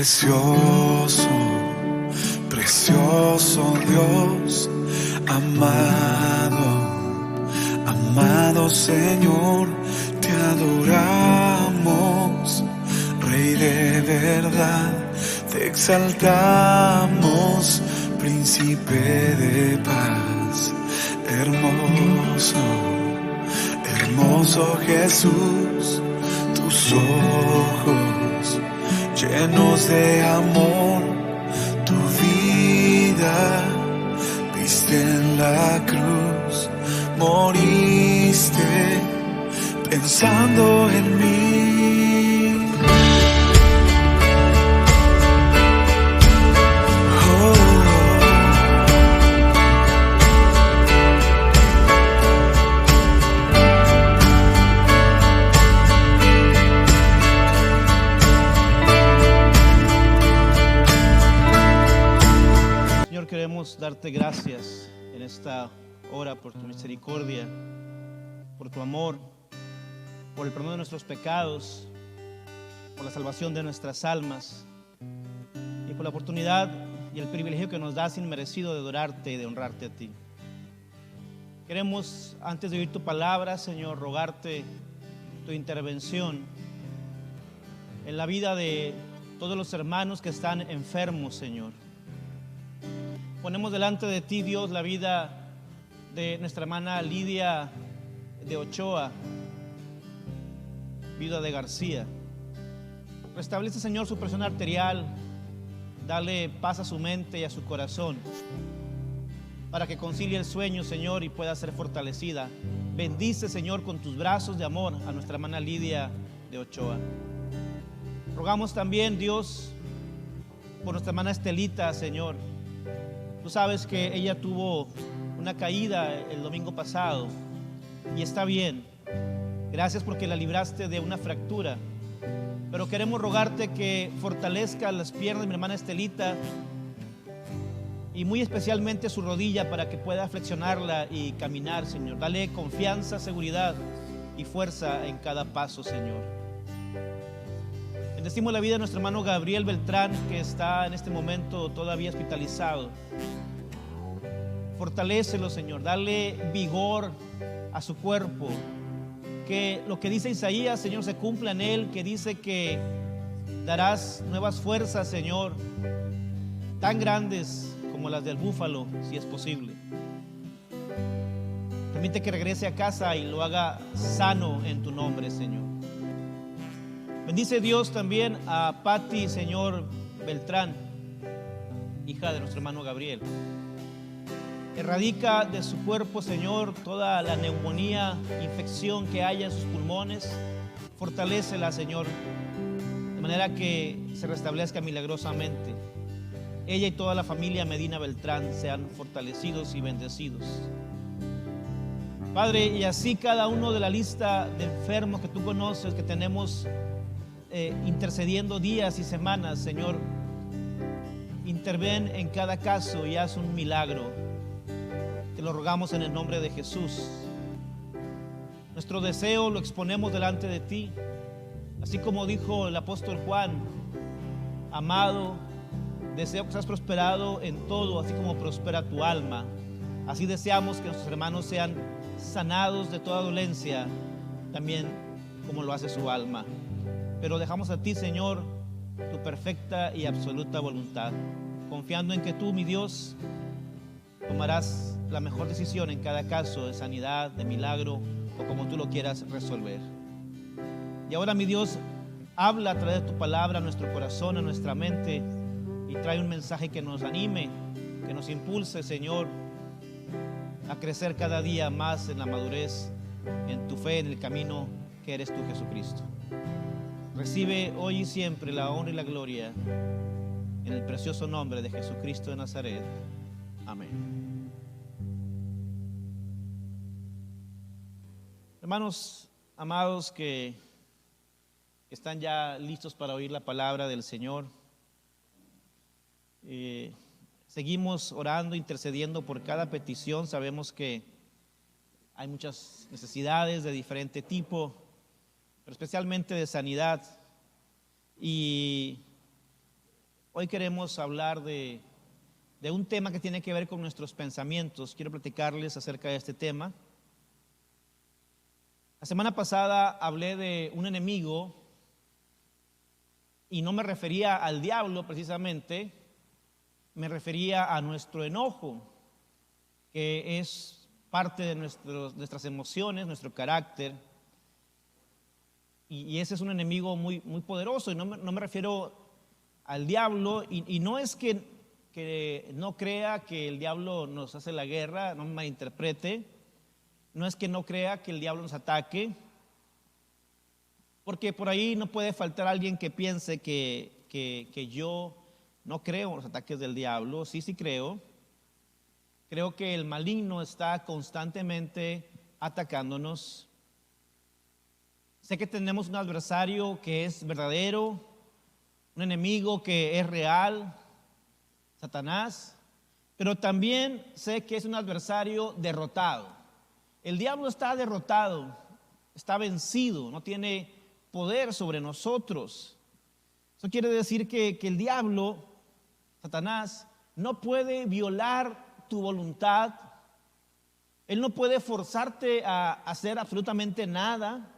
Precioso, precioso Dios, amado Señor, te adoramos, Rey de verdad, te exaltamos, Príncipe de paz, hermoso, hermoso Jesús, tus ojos llenos de amor, tu vida viste en la cruz, moriste pensando en mí. Queremos darte gracias en esta hora por tu misericordia, por tu amor, por el perdón de nuestros pecados, por la salvación de nuestras almas y por la oportunidad y el privilegio que nos das inmerecido de adorarte y de honrarte a ti. Queremos, antes de oír tu palabra, Señor, rogarte tu intervención en la vida de todos los hermanos que están enfermos, Señor. Ponemos delante de ti, Dios, la vida de nuestra hermana Lidia de Ochoa, viuda de García. Restablece, Señor, su presión arterial, dale paz a su mente y a su corazón, para que concilie el sueño, Señor, y pueda ser fortalecida. Bendice, Señor, con tus brazos de amor a nuestra hermana Lidia de Ochoa. Rogamos también, Dios, por nuestra hermana Estelita, Señor. Tú sabes que ella tuvo una caída el domingo pasado y está bien. Gracias porque la libraste de una fractura. Pero queremos rogarte que fortalezca las piernas de mi hermana Estelita y muy especialmente su rodilla para que pueda flexionarla y caminar, Señor. Dale confianza, seguridad y fuerza en cada paso, Señor. Bendecimos la vida de nuestro hermano Gabriel Beltrán, que está en este momento todavía hospitalizado. Fortalécelo, Señor, dale vigor a su cuerpo. Que lo que dice Isaías, Señor, se cumpla en él, que dice que darás nuevas fuerzas, Señor, tan grandes como las del búfalo, si es posible. Permite que regrese a casa y lo haga sano en tu nombre, Señor. Bendice Dios también a Patti, Señor, Beltrán, hija de nuestro hermano Gabriel. Erradica de su cuerpo, Señor, toda la neumonía, infección que haya en sus pulmones. Fortalécela, Señor, de manera que se restablezca milagrosamente. Ella y toda la familia Medina Beltrán sean fortalecidos y bendecidos. Padre, y así cada uno de la lista de enfermos que tú conoces, que tenemos intercediendo días y semanas, Señor, interven en cada caso y haz un milagro. Te lo rogamos en el nombre de Jesús. Nuestro deseo lo exponemos delante de ti, así como dijo el apóstol Juan: amado, deseo que seas prosperado en todo, así como prospera tu alma. Así deseamos que nuestros hermanos sean sanados de toda dolencia, también como lo hace su alma. Pero dejamos a ti, Señor, tu perfecta y absoluta voluntad, confiando en que tú, mi Dios, tomarás la mejor decisión en cada caso de sanidad, de milagro o como tú lo quieras resolver. Y ahora, mi Dios, habla a través de tu palabra a nuestro corazón, a nuestra mente, y trae un mensaje que nos anime, que nos impulse, Señor, a crecer cada día más en la madurez, en tu fe, en el camino que eres tú, Jesucristo. Recibe hoy y siempre la honra y la gloria en el precioso nombre de Jesucristo de Nazaret. Amén. Hermanos amados que están ya listos para oír la palabra del Señor, seguimos orando, intercediendo por cada petición. Sabemos que hay muchas necesidades de diferente tipo, pero especialmente de sanidad. Y Hoy queremos hablar de un tema que tiene que ver con nuestros pensamientos. Quiero platicarles acerca de este tema. La semana pasada hablé de un enemigo y no me refería al diablo precisamente, me refería a nuestro enojo, que es parte de nuestras emociones, nuestro carácter. Y ese es un enemigo muy, muy poderoso. Y no me refiero al diablo, y no es que no crea que el diablo nos hace la guerra, no me malinterprete. No es que no crea que el diablo nos ataque, porque por ahí no puede faltar alguien que piense que yo no creo en los ataques del diablo. Sí creo. Creo que el maligno está constantemente atacándonos. Sé que tenemos un adversario que es verdadero, un enemigo que es real, Satanás, pero también sé que es un adversario derrotado. El diablo está derrotado, está vencido, no tiene poder sobre nosotros. Eso quiere decir que el diablo, Satanás, no puede violar tu voluntad. Él no puede forzarte a hacer absolutamente nada.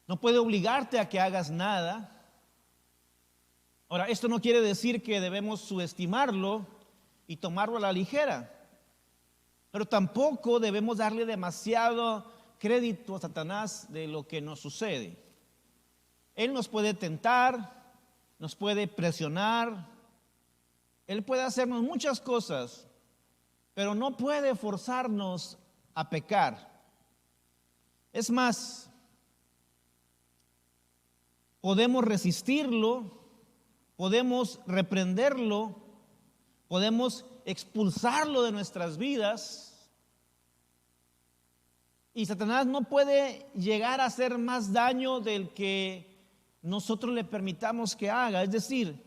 No puede obligarte a que hagas nada. Ahora, esto no quiere decir que debemos subestimarlo y tomarlo a la ligera, pero tampoco debemos darle demasiado crédito a Satanás de lo que nos sucede. Él nos puede tentar, nos puede presionar, él puede hacernos muchas cosas, pero no puede forzarnos a pecar. Es más, podemos resistirlo, podemos reprenderlo, podemos expulsarlo de nuestras vidas, y Satanás no puede llegar a hacer más daño del que nosotros le permitamos que haga. Es decir,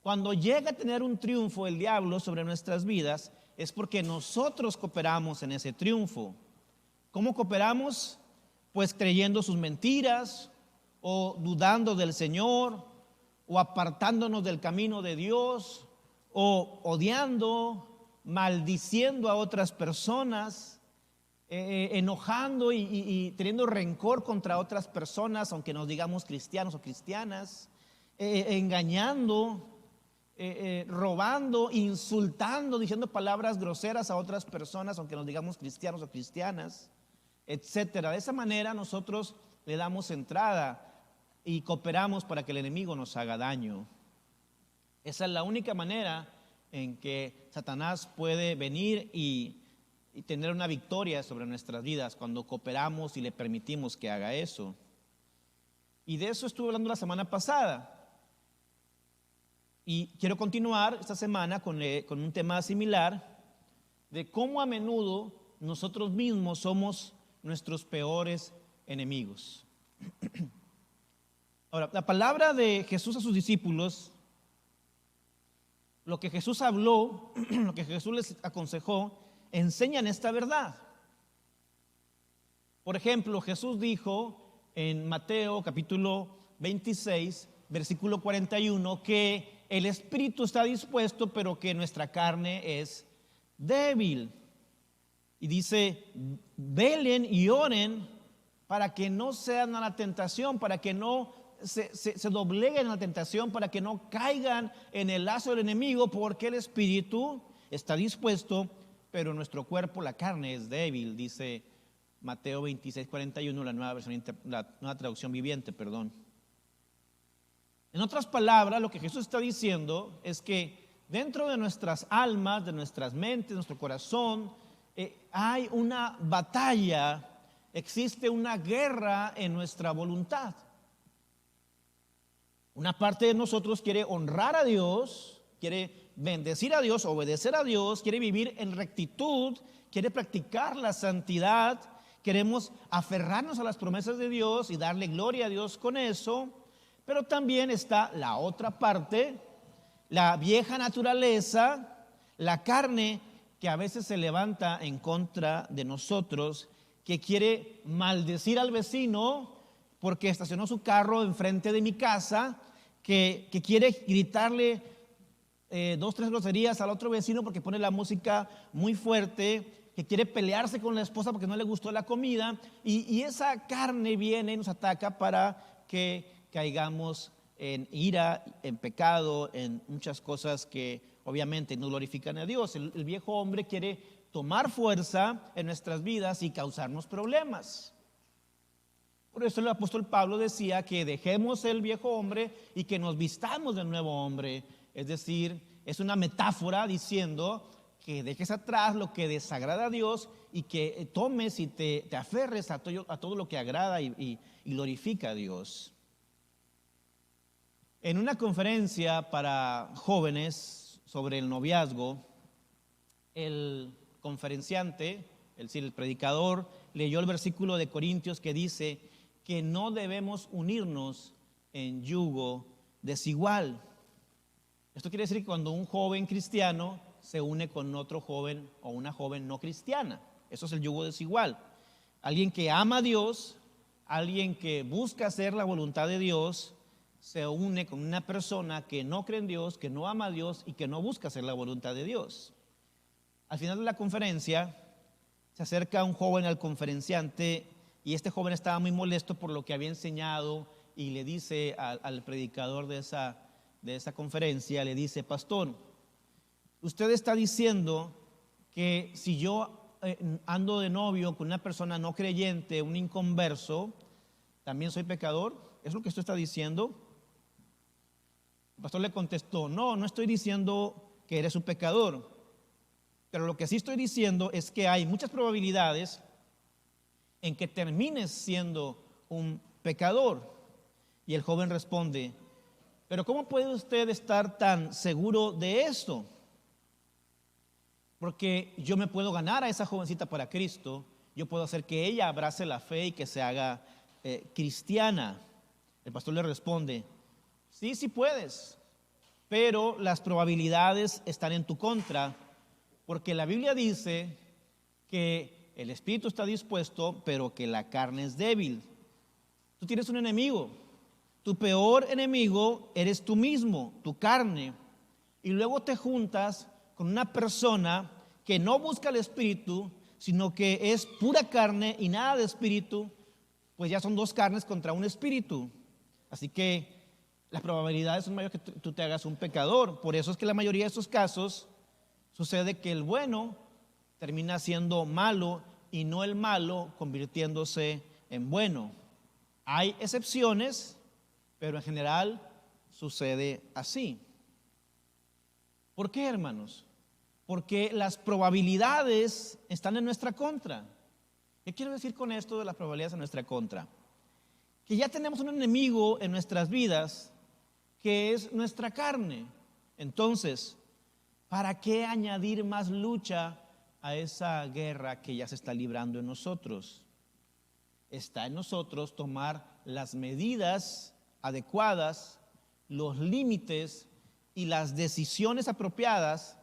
cuando llega a tener un triunfo el diablo sobre nuestras vidas, es porque nosotros cooperamos en ese triunfo. ¿Cómo cooperamos? Pues creyendo sus mentiras, o dudando del Señor, o apartándonos del camino de Dios, o odiando, maldiciendo a otras personas, enojando y teniendo rencor contra otras personas, aunque nos digamos cristianos o cristianas, engañando, robando, insultando, diciendo palabras groseras a otras personas, aunque nos digamos cristianos o cristianas, etcétera. De esa manera nosotros le damos entrada y cooperamos para que el enemigo nos haga daño. Esa es la única manera en que Satanás puede venir y tener una victoria sobre nuestras vidas, cuando cooperamos y le permitimos que haga eso. Y de eso estuve hablando la semana pasada. Y quiero continuar esta semana con un tema similar, de cómo a menudo nosotros mismos somos nuestros peores enemigos. Ahora, la palabra de Jesús a sus discípulos, lo que Jesús habló, lo que Jesús les aconsejó, enseñan esta verdad. Por ejemplo, Jesús dijo en Mateo capítulo 26, versículo 41, que el espíritu está dispuesto, pero que nuestra carne es débil. Y dice, velen y oren para que no sean a la tentación, para que no se dobleguen a la tentación, para que no caigan en el lazo del enemigo, porque el espíritu está dispuesto, pero nuestro cuerpo, la carne, es débil, dice Mateo 26, 41, la nueva traducción viviente, perdón. En otras palabras, lo que Jesús está diciendo es que dentro de nuestras almas, de nuestras mentes, de nuestro corazón, hay una batalla, existe una guerra en nuestra voluntad. Una parte de nosotros quiere honrar a Dios, quiere bendecir a Dios, obedecer a Dios, quiere vivir en rectitud, quiere practicar la santidad, queremos aferrarnos a las promesas de Dios y darle gloria a Dios con eso. Pero también está la otra parte, la vieja naturaleza, la carne que a veces se levanta en contra de nosotros, que quiere maldecir al vecino porque estacionó su carro enfrente de mi casa, que quiere gritarle 2, 3 groserías al otro vecino porque pone la música muy fuerte, que quiere pelearse con la esposa porque no le gustó la comida, y esa carne viene y nos ataca para que caigamos en ira, en pecado, en muchas cosas que obviamente no glorifican a Dios. El viejo hombre quiere tomar fuerza en nuestras vidas y causarnos problemas. Por eso el apóstol Pablo decía que dejemos el viejo hombre y que nos vistamos del nuevo hombre. Es decir, es una metáfora diciendo que dejes atrás lo que desagrada a Dios y que tomes y te aferres a todo lo que agrada y glorifica a Dios. En una conferencia para jóvenes sobre el noviazgo, el conferenciante, es decir, el predicador, leyó el versículo de Corintios que dice que no debemos unirnos en yugo desigual. Esto quiere decir que cuando un joven cristiano se une con otro joven o una joven no cristiana, eso es el yugo desigual. Alguien que ama a Dios, alguien que busca hacer la voluntad de Dios, se une con una persona que no cree en Dios, que no ama a Dios y que no busca hacer la voluntad de Dios. Al final de la conferencia se acerca un joven al conferenciante y este joven estaba muy molesto por lo que había enseñado y le dice al predicador de esa conferencia, le dice: pastor, usted está diciendo que si yo ando de novio con una persona no creyente, un inconverso, ¿también soy pecador? ¿Es lo que usted está diciendo? El pastor le contestó: no estoy diciendo que eres un pecador, pero lo que sí estoy diciendo es que hay muchas probabilidades en que termines siendo un pecador. Y el joven responde: pero ¿cómo puede usted estar tan seguro de esto? Porque yo me puedo ganar a esa jovencita para Cristo, yo puedo hacer que ella abrace la fe y que se haga cristiana. El pastor le responde: sí puedes, pero las probabilidades están en tu contra, porque la Biblia dice que el espíritu está dispuesto, pero que la carne es débil. Tú tienes un enemigo. Tu peor enemigo eres tú mismo, tu carne. Y luego te juntas con una persona que no busca el espíritu, sino que es pura carne y nada de espíritu, pues ya son dos carnes contra un espíritu. Así que las probabilidades son mayores que tú te hagas un pecador. Por eso es que la mayoría de estos casos sucede que el bueno termina siendo malo y no el malo convirtiéndose en bueno. Hay excepciones, pero en general sucede así. ¿Por qué, hermanos? Porque las probabilidades están en nuestra contra. ¿Qué quiero decir con esto de las probabilidades en nuestra contra? Que ya tenemos un enemigo en nuestras vidas que es nuestra carne. Entonces, ¿para qué añadir más lucha a esa guerra que ya se está librando en nosotros? Está en nosotros tomar las medidas adecuadas, los límites y las decisiones apropiadas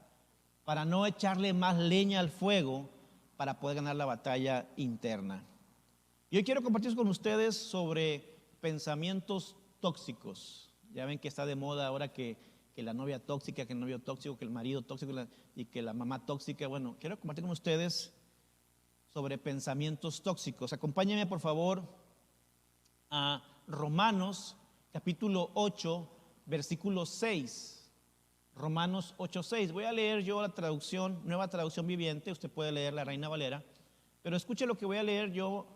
para no echarle más leña al fuego para poder ganar la batalla interna. Y hoy quiero compartir con ustedes sobre pensamientos tóxicos. Ya ven que está de moda ahora que la novia tóxica, que el novio tóxico, que el marido tóxico y que la mamá tóxica. Bueno, quiero compartir con ustedes sobre pensamientos tóxicos. Acompáñenme por favor a Romanos capítulo 8, versículo 6. Romanos 8:6. Voy a leer yo la traducción, nueva traducción viviente. Usted puede leer la Reina Valera, pero escuche lo que voy a leer yo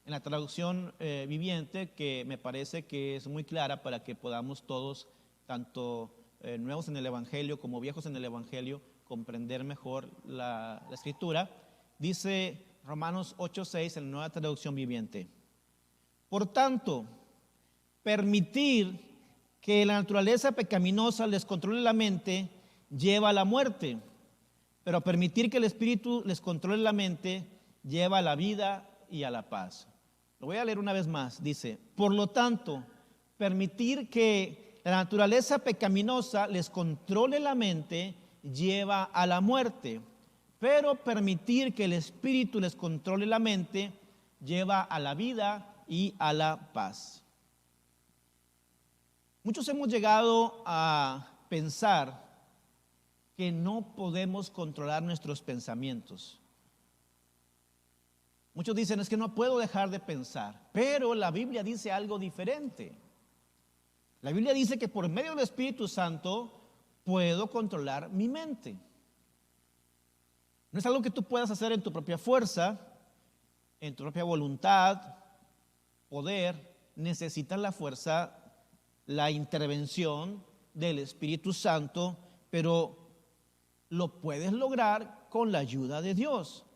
en la traducción viviente, que me parece que es muy clara para que podamos todos, tanto nuevos en el Evangelio como viejos en el Evangelio, comprender mejor la Escritura. Dice Romanos 8:6 en la nueva traducción viviente: por tanto, permitir que la naturaleza pecaminosa les controle la mente lleva a la muerte, pero permitir que el espíritu les controle la mente lleva a la vida y a la paz. Lo voy a leer una vez más. Dice: por lo tanto, permitir que la naturaleza pecaminosa les controle la mente lleva a la muerte, pero permitir que el espíritu les controle la mente lleva a la vida y a la paz. Muchos hemos llegado a pensar que no podemos controlar nuestros pensamientos. Muchos dicen, es que no puedo dejar de pensar, pero la Biblia dice algo diferente. La Biblia dice que por medio del Espíritu Santo puedo controlar mi mente. No es algo que tú puedas hacer en tu propia fuerza, en tu propia voluntad, poder. Necesitas la fuerza, la intervención del Espíritu Santo, pero lo puedes lograr con la ayuda de Dios.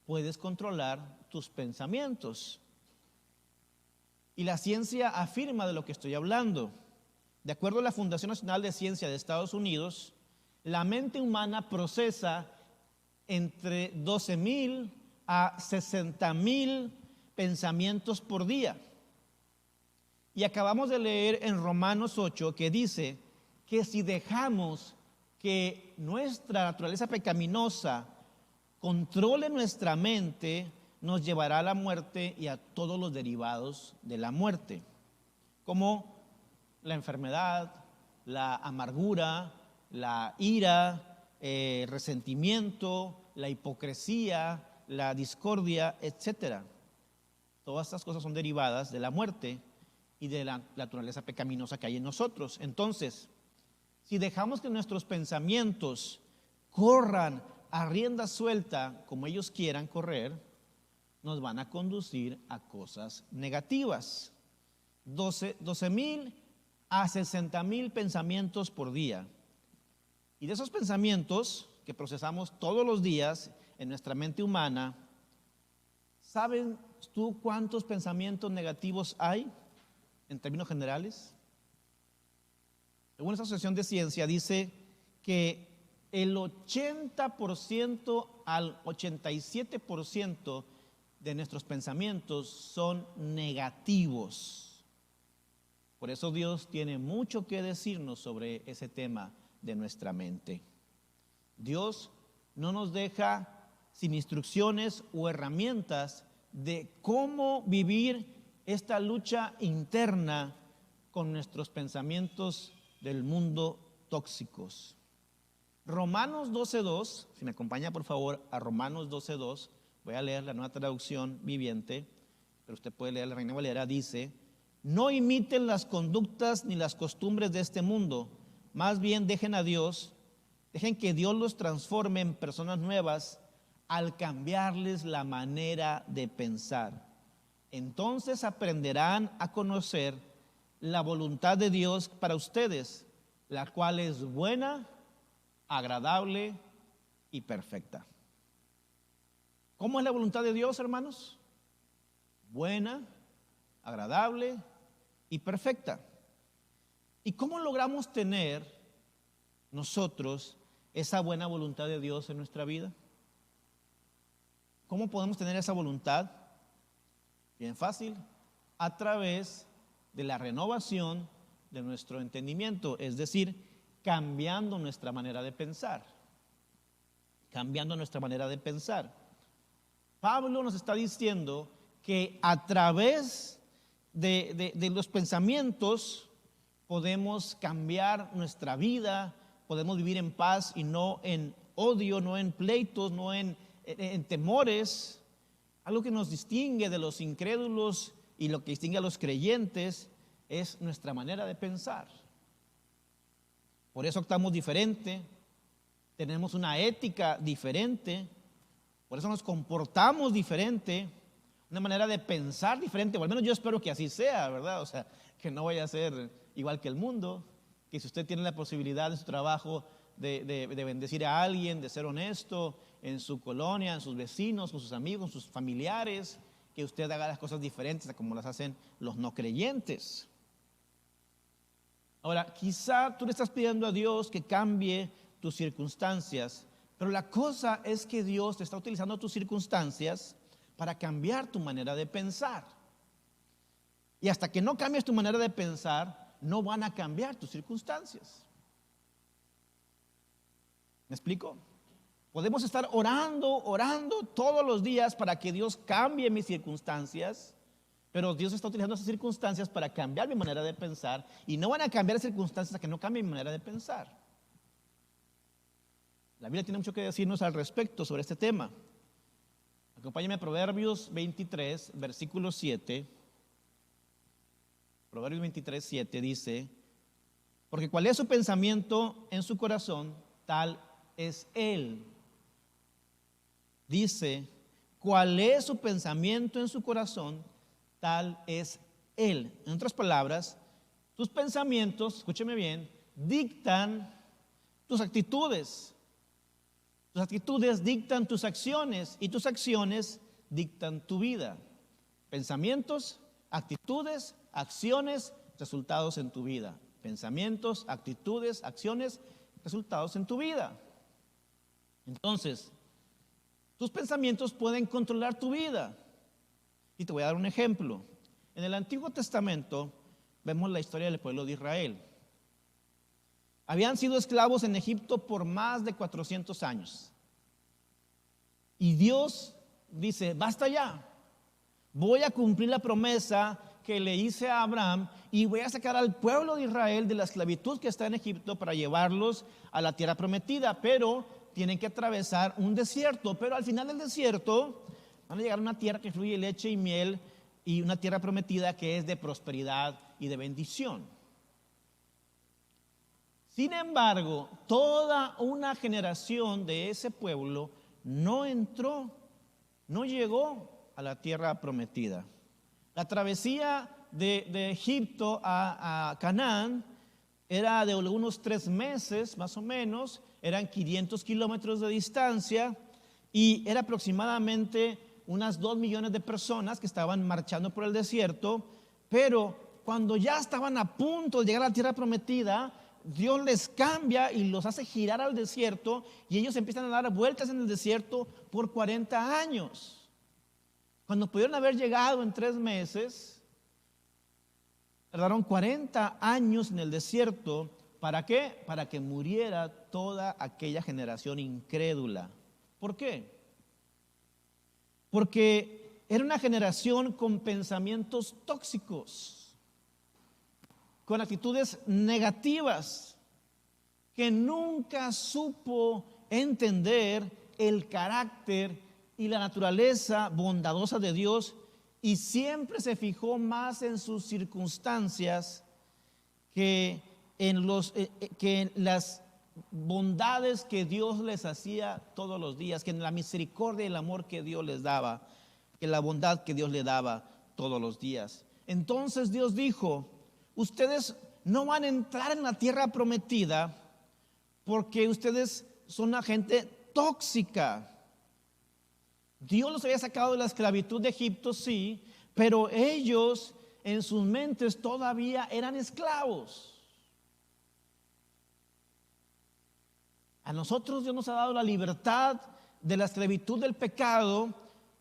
Puedes controlar tus pensamientos. Y la ciencia afirma de lo que estoy hablando. De acuerdo a la Fundación Nacional de Ciencia de Estados Unidos, la mente humana procesa entre 12,000 a 60,000 pensamientos por día. Y acabamos de leer en Romanos 8 que dice que si dejamos que nuestra naturaleza pecaminosa controle nuestra mente, nos llevará a la muerte y a todos los derivados de la muerte, como la enfermedad, la amargura, la ira, el resentimiento, la hipocresía, la discordia, etcétera. Todas estas cosas son derivadas de la muerte y de la naturaleza pecaminosa que hay en nosotros. Entonces, si dejamos que nuestros pensamientos corran a rienda suelta como ellos quieran correr, nos van a conducir a cosas negativas. 12,000 a 60,000 pensamientos por día. Y de esos pensamientos que procesamos todos los días en nuestra mente humana, ¿saben tú cuántos pensamientos negativos hay en términos generales? Según esta asociación de ciencia, dice que el 80% al 87% de nuestros pensamientos son negativos. Por eso Dios tiene mucho que decirnos sobre ese tema de nuestra mente. Dios no nos deja sin instrucciones o herramientas de cómo vivir esta lucha interna con nuestros pensamientos del mundo tóxicos. Romanos 12:2, si me acompaña por favor a Romanos 12:2, voy a leer la Nueva Traducción Viviente, pero usted puede leer la Reina Valera, dice: no imiten las conductas ni las costumbres de este mundo, más bien dejen que Dios los transforme en personas nuevas al cambiarles la manera de pensar. Entonces aprenderán a conocer la voluntad de Dios para ustedes, la cual es buena, agradable y perfecta. ¿Cómo es la voluntad de Dios, hermanos? Buena, agradable y perfecta. ¿Y cómo logramos tener nosotros esa buena voluntad de Dios en nuestra vida? ¿Cómo podemos tener esa voluntad? Bien fácil, a través de la renovación de nuestro entendimiento, es decir, cambiando nuestra manera de pensar. Cambiando nuestra manera de pensar. Pablo nos está diciendo que a través de los pensamientos podemos cambiar nuestra vida, podemos vivir en paz y no en odio, no en pleitos, no en temores. Algo que nos distingue de los incrédulos y lo que distingue a los creyentes es nuestra manera de pensar. Por eso actuamos diferente, tenemos una ética diferente, por eso nos comportamos diferente, una manera de pensar diferente, o al menos yo espero que así sea, ¿verdad? O sea, que no vaya a ser igual que el mundo, que si usted tiene la posibilidad en su trabajo de bendecir a alguien, de ser honesto en su colonia, en sus vecinos, con sus amigos, con sus familiares, que usted haga las cosas diferentes a como las hacen los no creyentes. Ahora, quizá tú le estás pidiendo a Dios que cambie tus circunstancias, pero la cosa es que Dios te está utilizando tus circunstancias para cambiar tu manera de pensar. Y hasta que no cambies tu manera de pensar, no van a cambiar tus circunstancias. ¿Me explico? Podemos estar orando todos los días para que Dios cambie mis circunstancias, Pero Dios está utilizando esas circunstancias para cambiar mi manera de pensar, y no van a cambiar las circunstancias hasta que no cambie mi manera de pensar. La Biblia tiene mucho que decirnos al respecto sobre este tema. Acompáñame a Proverbios 23, versículo 7. Proverbios 23, 7 dice: porque cuál es su pensamiento en su corazón, tal es él. Dice, cuál es su pensamiento en su corazón, tal es él. En otras palabras, tus pensamientos, escúcheme bien, dictan tus actitudes. Tus actitudes dictan tus acciones y tus acciones dictan tu vida. Pensamientos, actitudes, acciones, resultados en tu vida. Pensamientos, actitudes, acciones, resultados en tu vida. Entonces, tus pensamientos pueden controlar tu vida. Y te voy a dar un ejemplo. En el Antiguo Testamento vemos la historia del pueblo de Israel. Habían sido esclavos en Egipto por más de 400 años. Y Dios dice, basta ya. Voy a cumplir la promesa que le hice a Abraham y voy a sacar al pueblo de Israel de la esclavitud que está en Egipto para llevarlos a la tierra prometida. Pero tienen que atravesar un desierto. Pero al final del desierto van a llegar a una tierra que fluye leche y miel, y una tierra prometida que es de prosperidad y de bendición. Sin embargo, toda una generación de ese pueblo no entró, no llegó a la tierra prometida. La travesía de Egipto a Canaán era de unos 3 meses más o menos, eran 500 kilómetros de distancia y era aproximadamente unas 2 millones de personas que estaban marchando por el desierto. Pero cuando ya estaban a punto de llegar a la tierra prometida, Dios les cambia y los hace girar al desierto, y ellos empiezan a dar vueltas en el desierto por 40 años. Cuando pudieron haber llegado en 3 meses, tardaron 40 años en el desierto. ¿Para qué? Para que muriera toda aquella generación incrédula. ¿Por qué? Porque era una generación con pensamientos tóxicos, con actitudes negativas, que nunca supo entender el carácter y la naturaleza bondadosa de Dios, y siempre se fijó más en sus circunstancias que en las bondades que Dios les hacía todos los días, que en la misericordia y el amor que Dios les daba, que la bondad que Dios le daba todos los días. Entonces Dios dijo, ustedes no van a entrar en la tierra prometida porque ustedes son una gente tóxica. Dios los había sacado de la esclavitud de Egipto, sí, pero ellos en sus mentes todavía eran esclavos. A nosotros Dios nos ha dado la libertad de la esclavitud del pecado,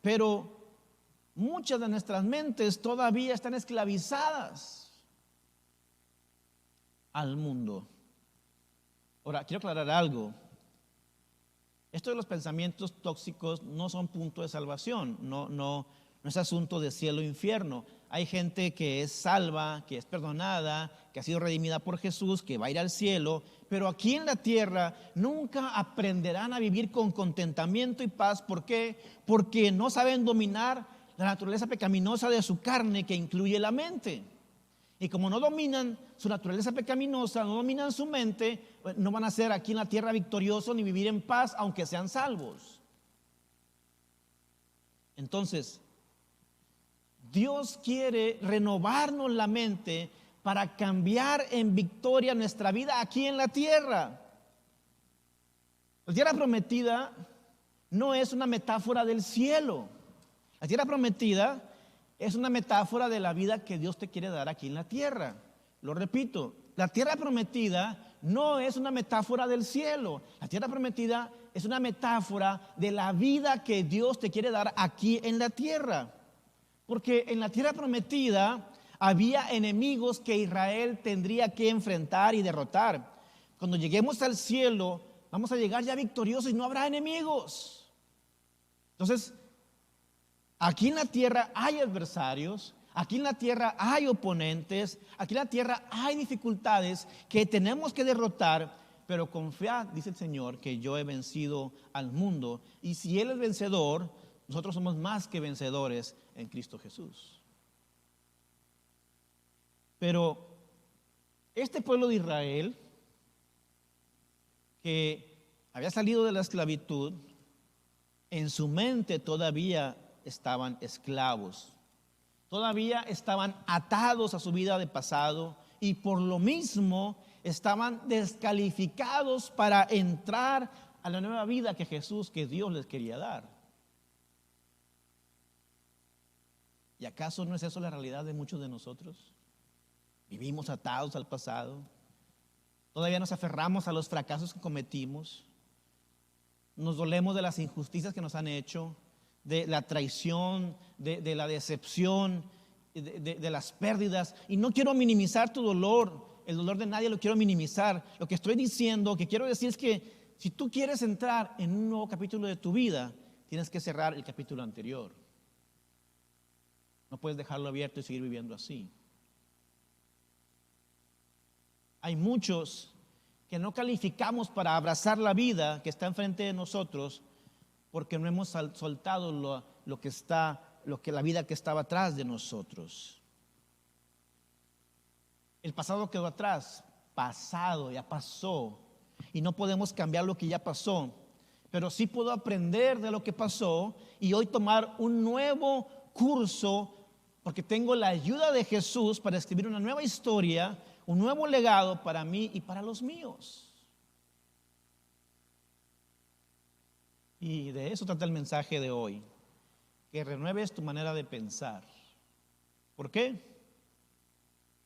pero muchas de nuestras mentes todavía están esclavizadas al mundo. Ahora, quiero aclarar algo. Esto de los pensamientos tóxicos no son punto de salvación, no es asunto de cielo e infierno. Hay gente que es salva, que es perdonada, que ha sido redimida por Jesús, que va a ir al cielo, pero aquí en la tierra nunca aprenderán a vivir con contentamiento y paz. ¿Por qué? Porque no saben dominar la naturaleza pecaminosa de su carne, que incluye la mente. Y como no dominan su naturaleza pecaminosa, no dominan su mente, no van a ser aquí en la tierra victoriosos ni vivir en paz, aunque sean salvos. Entonces, Dios quiere renovarnos la mente para cambiar en victoria nuestra vida aquí en la tierra. La tierra prometida no es una metáfora del cielo. La tierra prometida es una metáfora de la vida que Dios te quiere dar aquí en la tierra. Lo repito, la tierra prometida no es una metáfora del cielo. La tierra prometida es una metáfora de la vida que Dios te quiere dar aquí en la tierra. Porque en la tierra prometida había enemigos que Israel tendría que enfrentar y derrotar. Cuando lleguemos al cielo, vamos a llegar ya victoriosos y no habrá enemigos. Entonces, aquí en la tierra hay adversarios, Aquí en la tierra hay oponentes, aquí en la tierra hay dificultades que tenemos que derrotar, pero confiad, dice el Señor, que yo he vencido al mundo. Y si Él es vencedor, nosotros somos más que vencedores en Cristo Jesús. Pero este pueblo de Israel, que había salido de la esclavitud, en su mente todavía estaban esclavos. Todavía estaban atados a su vida de pasado y por lo mismo estaban descalificados para entrar a la nueva vida que Dios les quería dar. ¿Y acaso no es eso la realidad de muchos de nosotros? Vivimos atados al pasado. Todavía nos aferramos a los fracasos que cometimos. Nos dolemos de las injusticias que nos han hecho, de la traición, de la decepción, de las pérdidas. Y no quiero minimizar tu dolor, el dolor de nadie lo quiero minimizar. Lo que estoy diciendo, que quiero decir es que si tú quieres entrar en un nuevo capítulo de tu vida, tienes que cerrar el capítulo anterior. No puedes dejarlo abierto y seguir viviendo así. Hay muchos que no calificamos para abrazar la vida que está enfrente de nosotros porque no hemos soltado la vida que estaba atrás de nosotros. El pasado quedó atrás, pasado, ya pasó, y no podemos cambiar lo que ya pasó, pero sí puedo aprender de lo que pasó y hoy tomar un nuevo curso porque tengo la ayuda de Jesús para escribir una nueva historia, un nuevo legado para mí y para los míos. Y de eso trata el mensaje de hoy, que renueves tu manera de pensar. ¿Por qué?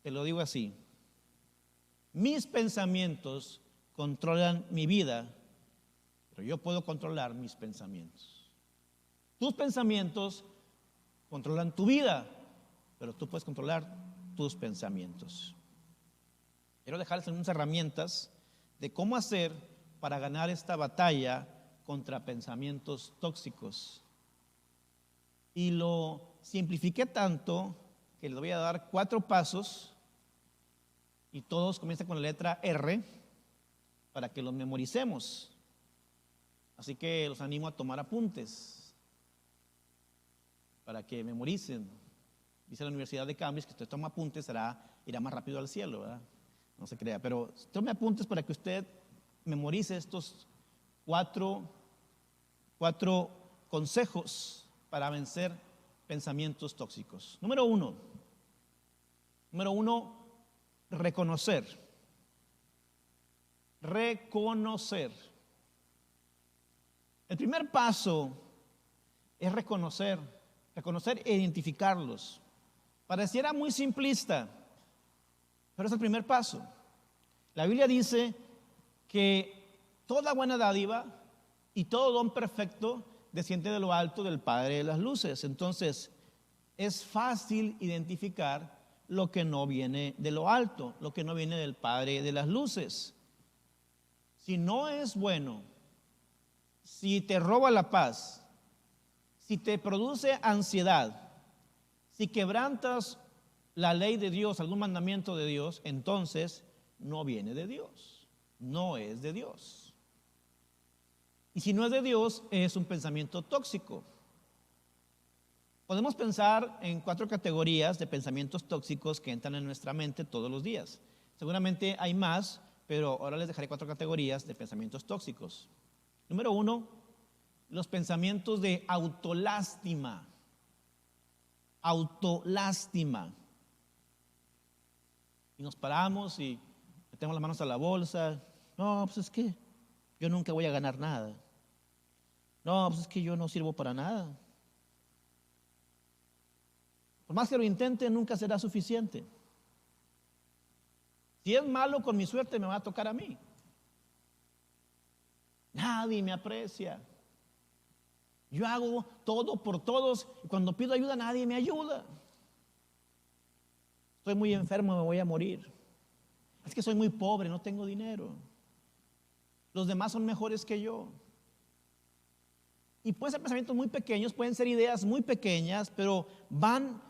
Te lo digo así: mis pensamientos controlan mi vida, pero yo puedo controlar mis pensamientos. Tus pensamientos controlan tu vida, pero tú puedes controlar tus pensamientos. Quiero dejarles unas herramientas de cómo hacer para ganar esta batalla contra pensamientos tóxicos. Y lo simplifiqué tanto que les voy a dar 4 pasos y todos comienzan con la letra R para que los memoricemos. Así que los animo a tomar apuntes para que memoricen. Dice la Universidad de Cambridge que si usted toma apuntes irá más rápido al cielo, ¿verdad? No se crea, pero tome apuntes para que usted memorice estos 4 consejos para vencer pensamientos tóxicos. Número uno, reconocer. Reconocer. El primer paso es reconocer e identificarlos. Pareciera muy simplista, pero es el primer paso. La Biblia dice que toda buena dádiva y todo don perfecto desciende de lo alto del Padre de las luces. Entonces, es fácil identificar lo que no viene de lo alto, lo que no viene del Padre de las luces. Si no es bueno, si te roba la paz, si te produce ansiedad, si quebrantas la ley de Dios, algún mandamiento de Dios, entonces no viene de Dios, no es de Dios. Y si no es de Dios, es un pensamiento tóxico. Podemos pensar en 4 categorías de pensamientos tóxicos que entran en nuestra mente todos los días. Seguramente hay más, pero ahora les dejaré 4 categorías de pensamientos tóxicos. Número 1, los pensamientos de autolástima. Autolástima. Y nos paramos y metemos las manos a la bolsa. No, pues es que yo nunca voy a ganar nada. No, pues es que yo no sirvo para nada. Por más que lo intente, nunca será suficiente. Si es malo con mi suerte, me va a tocar a mí. Nadie me aprecia. Yo hago todo por todos y cuando pido ayuda nadie me ayuda. Estoy muy enfermo, me voy a morir. Es que soy muy pobre, no tengo dinero. Los demás son mejores que yo. Y pueden ser pensamientos muy pequeños, pueden ser ideas muy pequeñas, pero van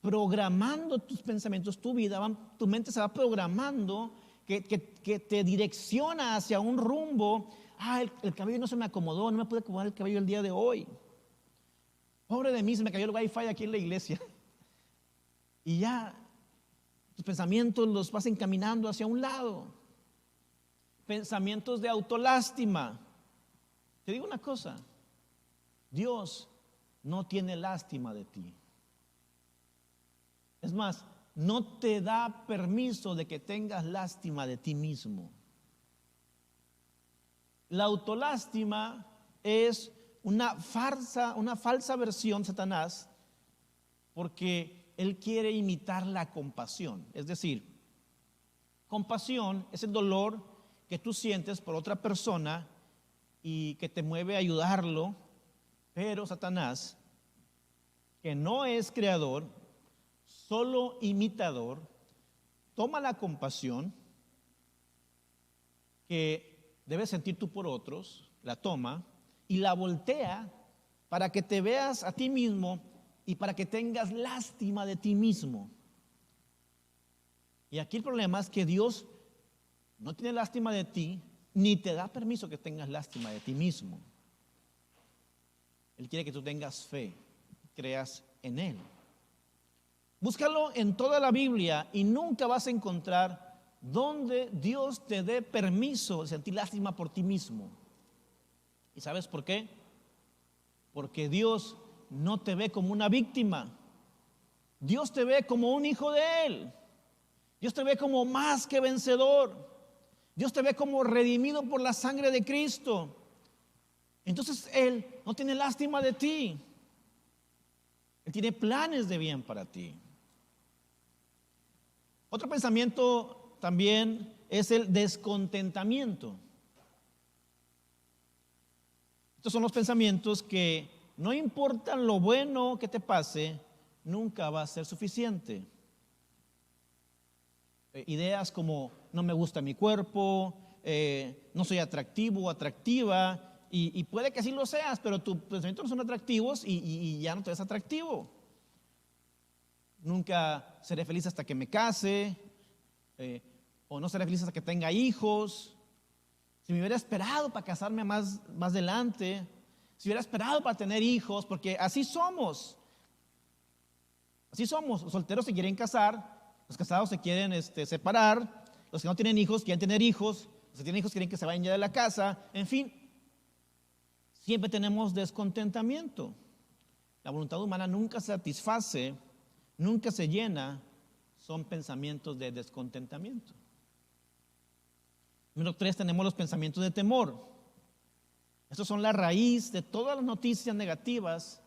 programando tus pensamientos, tu vida, tu mente se va programando que te direcciona hacia un rumbo. El cabello no se me acomodó, no me pude acomodar el cabello el día de hoy. Pobre de mí, se me cayó el wifi aquí en la iglesia. Y ya tus pensamientos los vas encaminando hacia un lado. Pensamientos de autolástima. Te digo una cosa, Dios no tiene lástima de ti. Es más, no te da permiso de que tengas lástima de ti mismo. La autolástima es una falsa versión de Satanás, porque él quiere imitar la compasión. Es decir, compasión es el dolor que tú sientes por otra persona y que te mueve a ayudarlo, pero Satanás, que no es creador, solo imitador, toma la compasión que debes sentir tú por otros, la toma y la voltea para que te veas a ti mismo y para que tengas lástima de ti mismo. Y aquí el problema es que Dios no tiene lástima de ti, ni te da permiso que tengas lástima de ti mismo. Él quiere que tú tengas fe, creas en Él. Búscalo en toda la Biblia y nunca vas a encontrar donde Dios te dé permiso de sentir lástima por ti mismo. ¿Y sabes por qué? Porque Dios no te ve como una víctima. Dios te ve como un hijo de Él. Dios te ve como más que vencedor. Dios te ve como redimido por la sangre de Cristo. Entonces Él no tiene lástima de ti. Él tiene planes de bien para ti. Otro pensamiento también es el descontentamiento. Estos son los pensamientos que no importa lo bueno que te pase, nunca va a ser suficiente. Ideas como no me gusta mi cuerpo, no soy atractivo o atractiva, y puede que así lo seas, pero tus pensamientos no son atractivos y ya no te ves atractivo. Nunca seré feliz hasta que me case, o no seré feliz hasta que tenga hijos. Si me hubiera esperado para casarme más adelante, si hubiera esperado para tener hijos, porque así somos. Así somos. Los solteros se quieren casar, los casados se quieren separar, los que no tienen hijos quieren tener hijos, los que tienen hijos quieren que se vayan ya de la casa. En fin, siempre tenemos descontentamiento. La voluntad humana nunca se satisface, nunca se llena. Son pensamientos de descontentamiento. Número 3, tenemos los pensamientos de temor. Estos son la raíz de todas las noticias negativas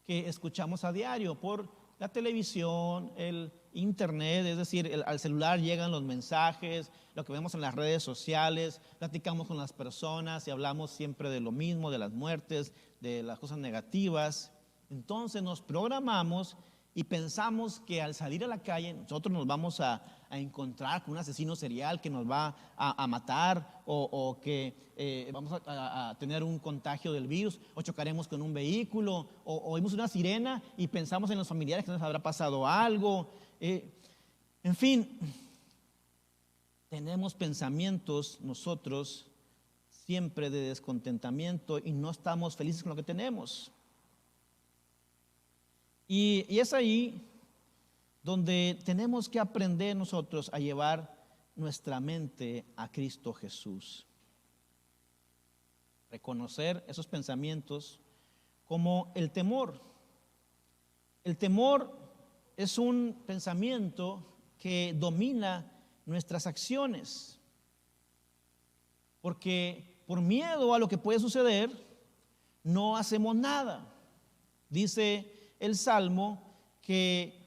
que escuchamos a diario por la televisión, el internet, es decir, al celular llegan los mensajes, lo que vemos en las redes sociales, platicamos con las personas y hablamos siempre de lo mismo, de las muertes, de las cosas negativas. Entonces nos programamos y pensamos que al salir a la calle nosotros nos vamos a encontrar con un asesino serial que nos va a matar, o que vamos a tener un contagio del virus, o chocaremos con un vehículo, o oímos una sirena y pensamos en los familiares que nos habrá pasado algo. En fin, tenemos pensamientos nosotros siempre de descontentamiento y no estamos felices con lo que tenemos. Y es ahí donde tenemos que aprender nosotros a llevar nuestra mente a Cristo Jesús. Reconocer esos pensamientos como el temor. El temor es un pensamiento que domina nuestras acciones. Porque por miedo a lo que puede suceder, no hacemos nada. Dice el Salmo que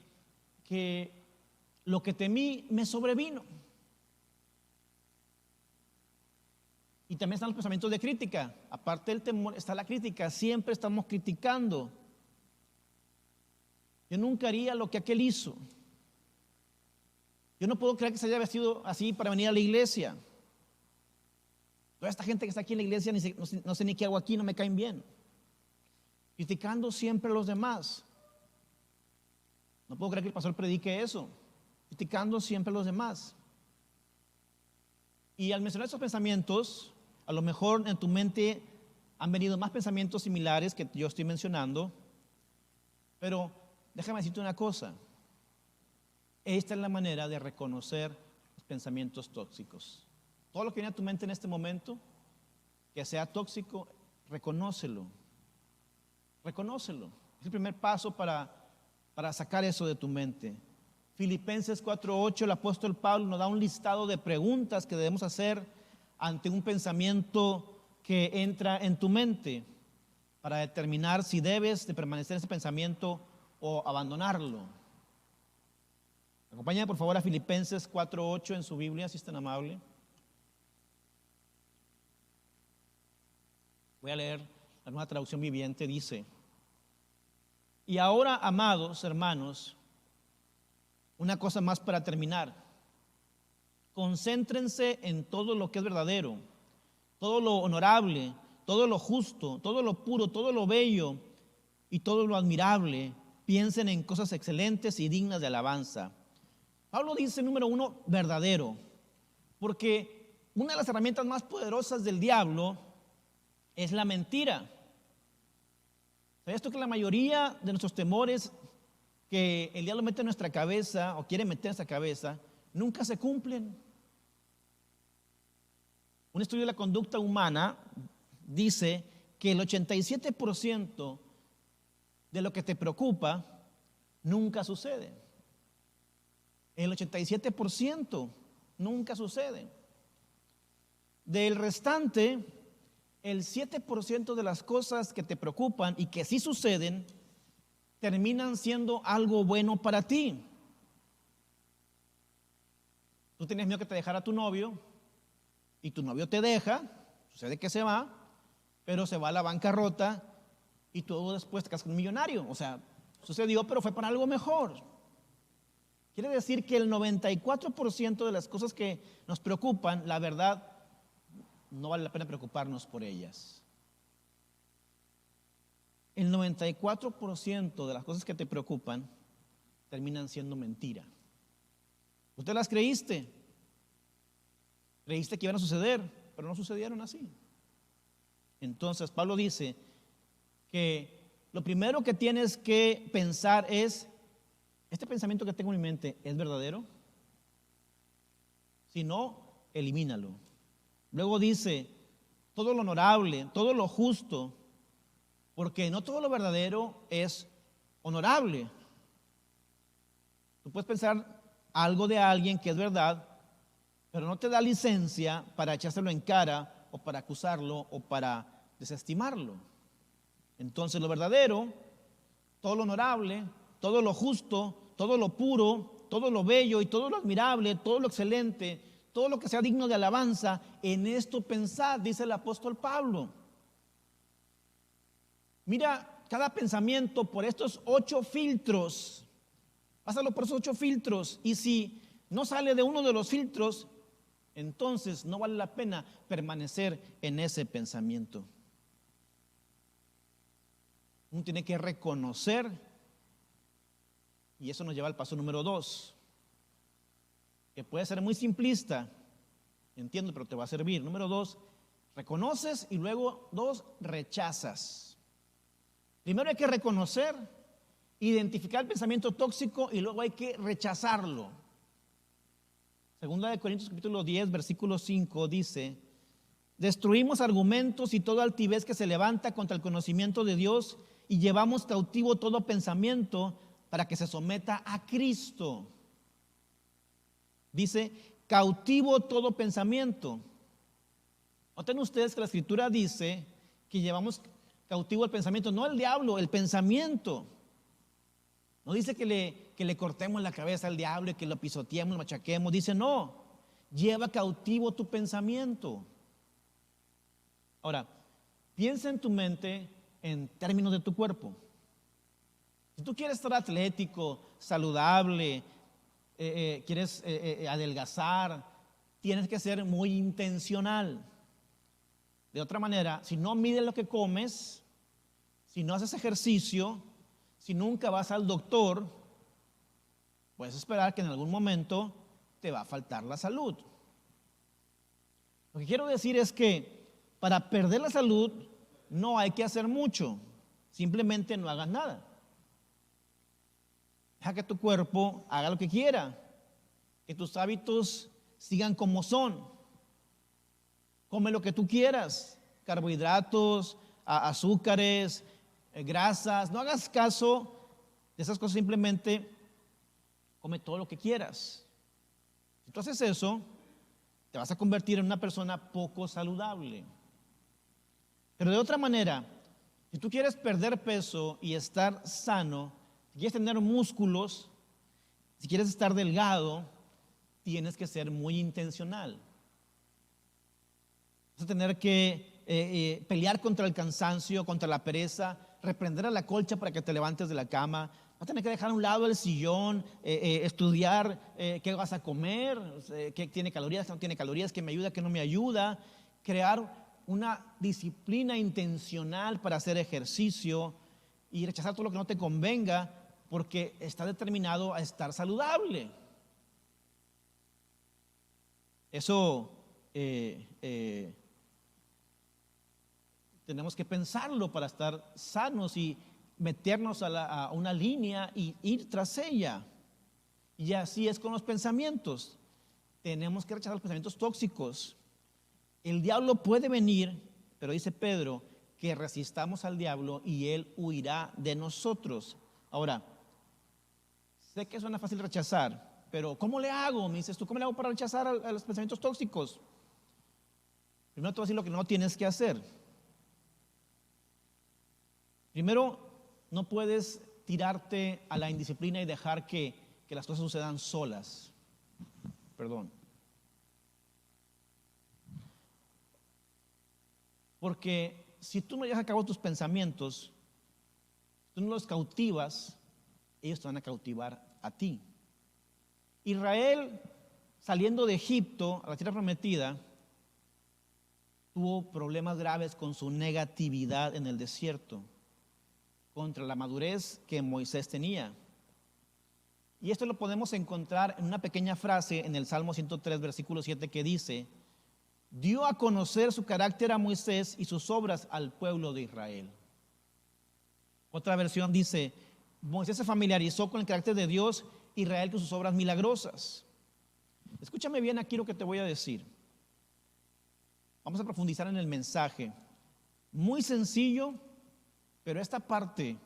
lo que temí me sobrevino. Y también están los pensamientos de crítica. Aparte del temor está la crítica. Siempre estamos criticando. Yo nunca haría lo que aquel hizo. Yo no puedo creer que se haya vestido así para venir a la iglesia. Toda esta gente que está aquí en la iglesia no sé ni qué hago aquí, no me caen bien. Criticando siempre a los demás. No puedo creer que el pastor predique eso, criticando siempre a los demás. Y al mencionar esos pensamientos, a lo mejor en tu mente han venido más pensamientos similares que yo estoy mencionando, pero déjame decirte una cosa. Esta es la manera de reconocer los pensamientos tóxicos. Todo lo que viene a tu mente en este momento, que sea tóxico, reconócelo. Reconócelo. Es el primer paso para sacar eso de tu mente. Filipenses 4:8, el apóstol Pablo nos da un listado de preguntas que debemos hacer ante un pensamiento que entra en tu mente para determinar si debes de permanecer en ese pensamiento o abandonarlo. Acompáñame por favor a Filipenses 4:8 en su Biblia, si es tan amable. Voy a leer la Nueva Traducción Viviente, dice: y ahora, amados hermanos, una cosa más para terminar. Concéntrense en todo lo que es verdadero, todo lo honorable, todo lo justo, todo lo puro, todo lo bello y todo lo admirable. Piensen en cosas excelentes y dignas de alabanza. Pablo dice, número uno, verdadero, porque una de las herramientas más poderosas del diablo es la mentira. ¿Sabes esto? Que la mayoría de nuestros temores que el diablo mete en nuestra cabeza o quiere meter en nuestra cabeza, nunca se cumplen. Un estudio de la conducta humana dice que el 87% de lo que te preocupa nunca sucede. El 87% nunca sucede. Del restante, el 7% de las cosas que te preocupan y que sí suceden, terminan siendo algo bueno para ti. Tú tienes miedo que te dejara tu novio y tu novio te deja, sucede que se va, pero se va a la bancarrota y tú después te casas con un millonario. O sea, sucedió, pero fue para algo mejor. Quiere decir que el 94% de las cosas que nos preocupan, la verdad, no vale la pena preocuparnos por ellas. El 94% de las cosas que te preocupan terminan siendo mentira. ¿Usted las creíste? Creíste que iban a suceder, pero no sucedieron así. Entonces Pablo dice que lo primero que tienes que pensar es: ¿este pensamiento que tengo en mi mente es verdadero? Si no, elimínalo. Luego dice, todo lo honorable, todo lo justo, porque no todo lo verdadero es honorable. Tú puedes pensar algo de alguien que es verdad, pero no te da licencia para echárselo en cara o para acusarlo o para desestimarlo. Entonces lo verdadero, todo lo honorable, todo lo justo, todo lo puro, todo lo bello y todo lo admirable, todo lo excelente, todo lo que sea digno de alabanza, en esto pensad, dice el apóstol Pablo. Mira cada pensamiento por estos 8 filtros. Pásalo por esos 8 filtros. Y si no sale de uno de los filtros, entonces no vale la pena permanecer en ese pensamiento. Uno tiene que reconocer, y eso nos lleva al paso número 2, que puede ser muy simplista, entiendo, pero te va a servir. Número 2, reconoces, y luego 2, rechazas. Primero hay que reconocer, identificar el pensamiento tóxico y luego hay que rechazarlo. Segunda de Corintios capítulo 10, versículo 5 dice: destruimos argumentos y toda altivez que se levanta contra el conocimiento de Dios y llevamos cautivo todo pensamiento para que se someta a Cristo. Dice, cautivo todo pensamiento. Noten ustedes que la Escritura dice que llevamos cautivo el pensamiento, no el diablo, el pensamiento. No dice que le cortemos la cabeza al diablo y que lo pisoteemos, lo machaquemos. Dice, no, lleva cautivo tu pensamiento. Ahora, piensa en tu mente en términos de tu cuerpo. Si tú quieres estar atlético, saludable, quieres adelgazar, tienes que ser muy intencional. De otra manera, si no mides lo que comes, si no haces ejercicio, si nunca vas al doctor, Puedes esperar que en algún momento te va a faltar la salud. Lo que quiero decir es que para perder la salud no hay que hacer mucho, simplemente no hagas nada. Deja que tu cuerpo haga lo que quiera, que tus hábitos sigan como son. Come lo que tú quieras, carbohidratos, azúcares, grasas. No hagas caso de esas cosas, simplemente come todo lo que quieras. Si tú haces eso, te vas a convertir en una persona poco saludable. Pero de otra manera, si tú quieres perder peso y estar sano, si quieres tener músculos, si quieres estar delgado, tienes que ser muy intencional. Vas a tener que pelear contra el cansancio, contra la pereza, reprender a la colcha para que te levantes de la cama. Vas a tener que dejar a un lado el sillón, estudiar qué vas a comer, qué tiene calorías, qué no tiene calorías, qué me ayuda, qué no me ayuda. Crear una disciplina intencional para hacer ejercicio y rechazar todo lo que no te convenga, porque está determinado a estar saludable. Eso tenemos que pensarlo para estar sanos y meternos a una línea y ir tras ella. Y así es con los pensamientos. Tenemos que rechazar los pensamientos tóxicos. El diablo puede venir, pero dice Pedro que resistamos al diablo y él huirá de nosotros. Ahora, sé que suena fácil rechazar, pero ¿cómo le hago? Me dices tú, ¿cómo le hago para rechazar a los pensamientos tóxicos? Primero te voy a decir lo que no tienes que hacer. Primero, no puedes tirarte a la indisciplina y dejar que las cosas sucedan solas. Perdón. Porque si tú no llevas a cabo tus pensamientos, tú no los cautivas, ellos te van a cautivar a ti. Israel, saliendo de Egipto a la tierra prometida, tuvo problemas graves con su negatividad en el desierto, contra la madurez que Moisés tenía. Y esto lo podemos encontrar en una pequeña frase en el Salmo 103, versículo 7, que dice: dio a conocer su carácter a Moisés y sus obras al pueblo de Israel. Otra versión dice: Moisés se familiarizó con el carácter de Dios, Israel con sus obras milagrosas. Escúchame bien aquí lo que te voy a decir. Vamos a profundizar en el mensaje. Muy sencillo, pero esta parte,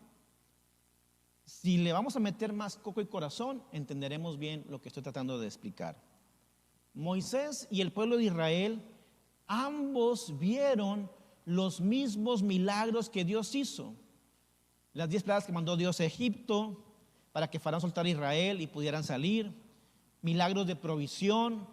si le vamos a meter más coco y corazón, entenderemos bien lo que estoy tratando de explicar. Moisés y el pueblo de Israel, ambos vieron los mismos milagros que Dios hizo. Las 10 plagas que mandó Dios a Egipto para que Faraón soltara a Israel y pudieran salir. Milagros de provisión,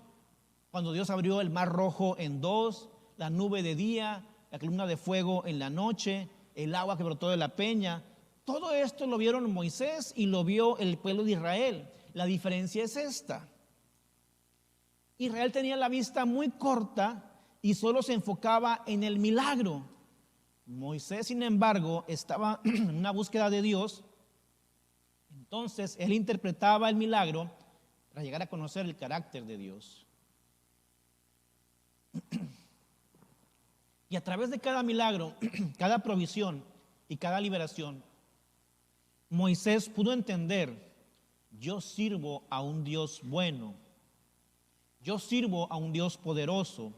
cuando Dios abrió el mar rojo en dos, la nube de día, la columna de fuego en la noche, el agua que brotó de la peña. Todo esto lo vieron Moisés y lo vio el pueblo de Israel. La diferencia es esta: Israel tenía la vista muy corta y solo se enfocaba en el milagro. Moisés, sin embargo, estaba en una búsqueda de Dios. Entonces él interpretaba el milagro para llegar a conocer el carácter de Dios. Y a través de cada milagro, cada provisión y cada liberación, Moisés pudo entender: yo sirvo a un Dios bueno, yo sirvo a un Dios poderoso.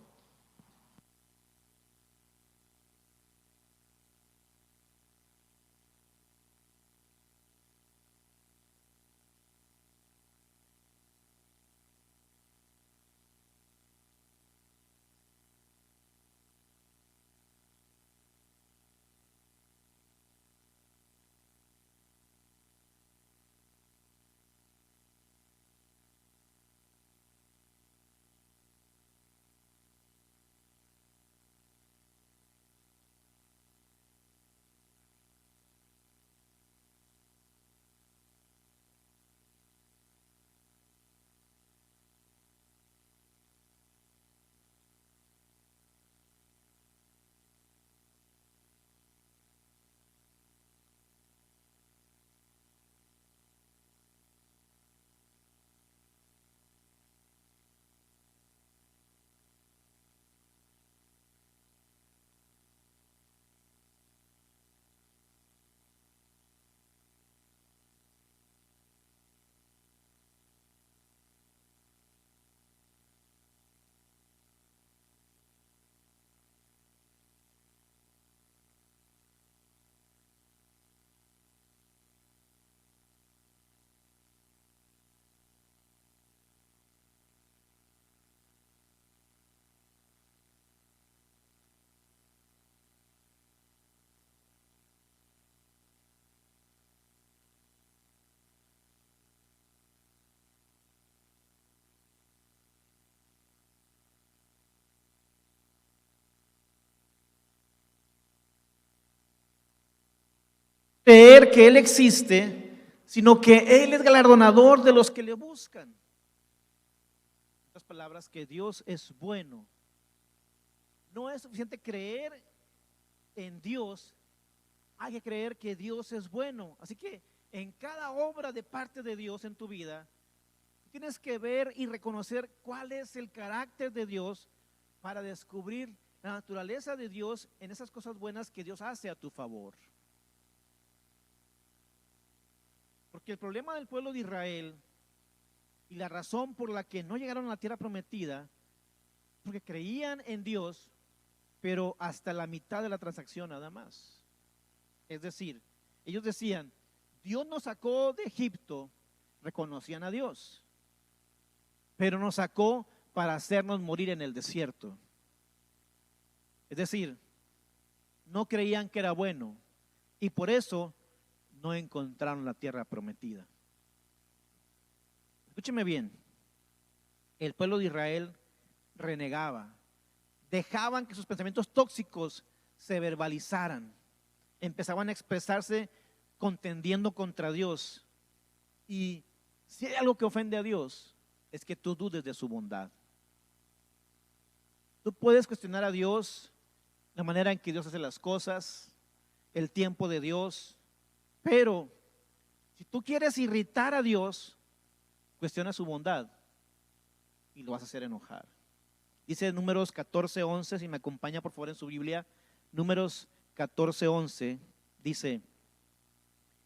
creer que Él existe, sino que Él es galardonador de los que le buscan. En otras palabras, que Dios es bueno. No es suficiente creer en Dios, hay que creer que Dios es bueno. Así que en cada obra de parte de Dios en tu vida, tienes que ver y reconocer cuál es el carácter de Dios para descubrir la naturaleza de Dios en esas cosas buenas que Dios hace a tu favor. Porque el problema del pueblo de Israel y la razón por la que no llegaron a la tierra prometida, porque creían en Dios, pero hasta la mitad de la transacción nada más. Es decir, ellos decían, Dios nos sacó de Egipto, reconocían a Dios, pero nos sacó para hacernos morir en el desierto. Es decir, no creían que era bueno y por eso no encontraron la tierra prometida. Escúcheme bien, el pueblo de Israel renegaba, dejaban que sus pensamientos tóxicos se verbalizaran, empezaban a expresarse contendiendo contra Dios. Y si hay algo que ofende a Dios, es que tú dudes de su bondad. Tú puedes cuestionar a Dios, la manera en que Dios hace las cosas, el tiempo de Dios, pero si tú quieres irritar a Dios, cuestiona su bondad y lo vas a hacer enojar. Dice Números 14:11, si me acompaña por favor en su Biblia, Números 14:11, dice: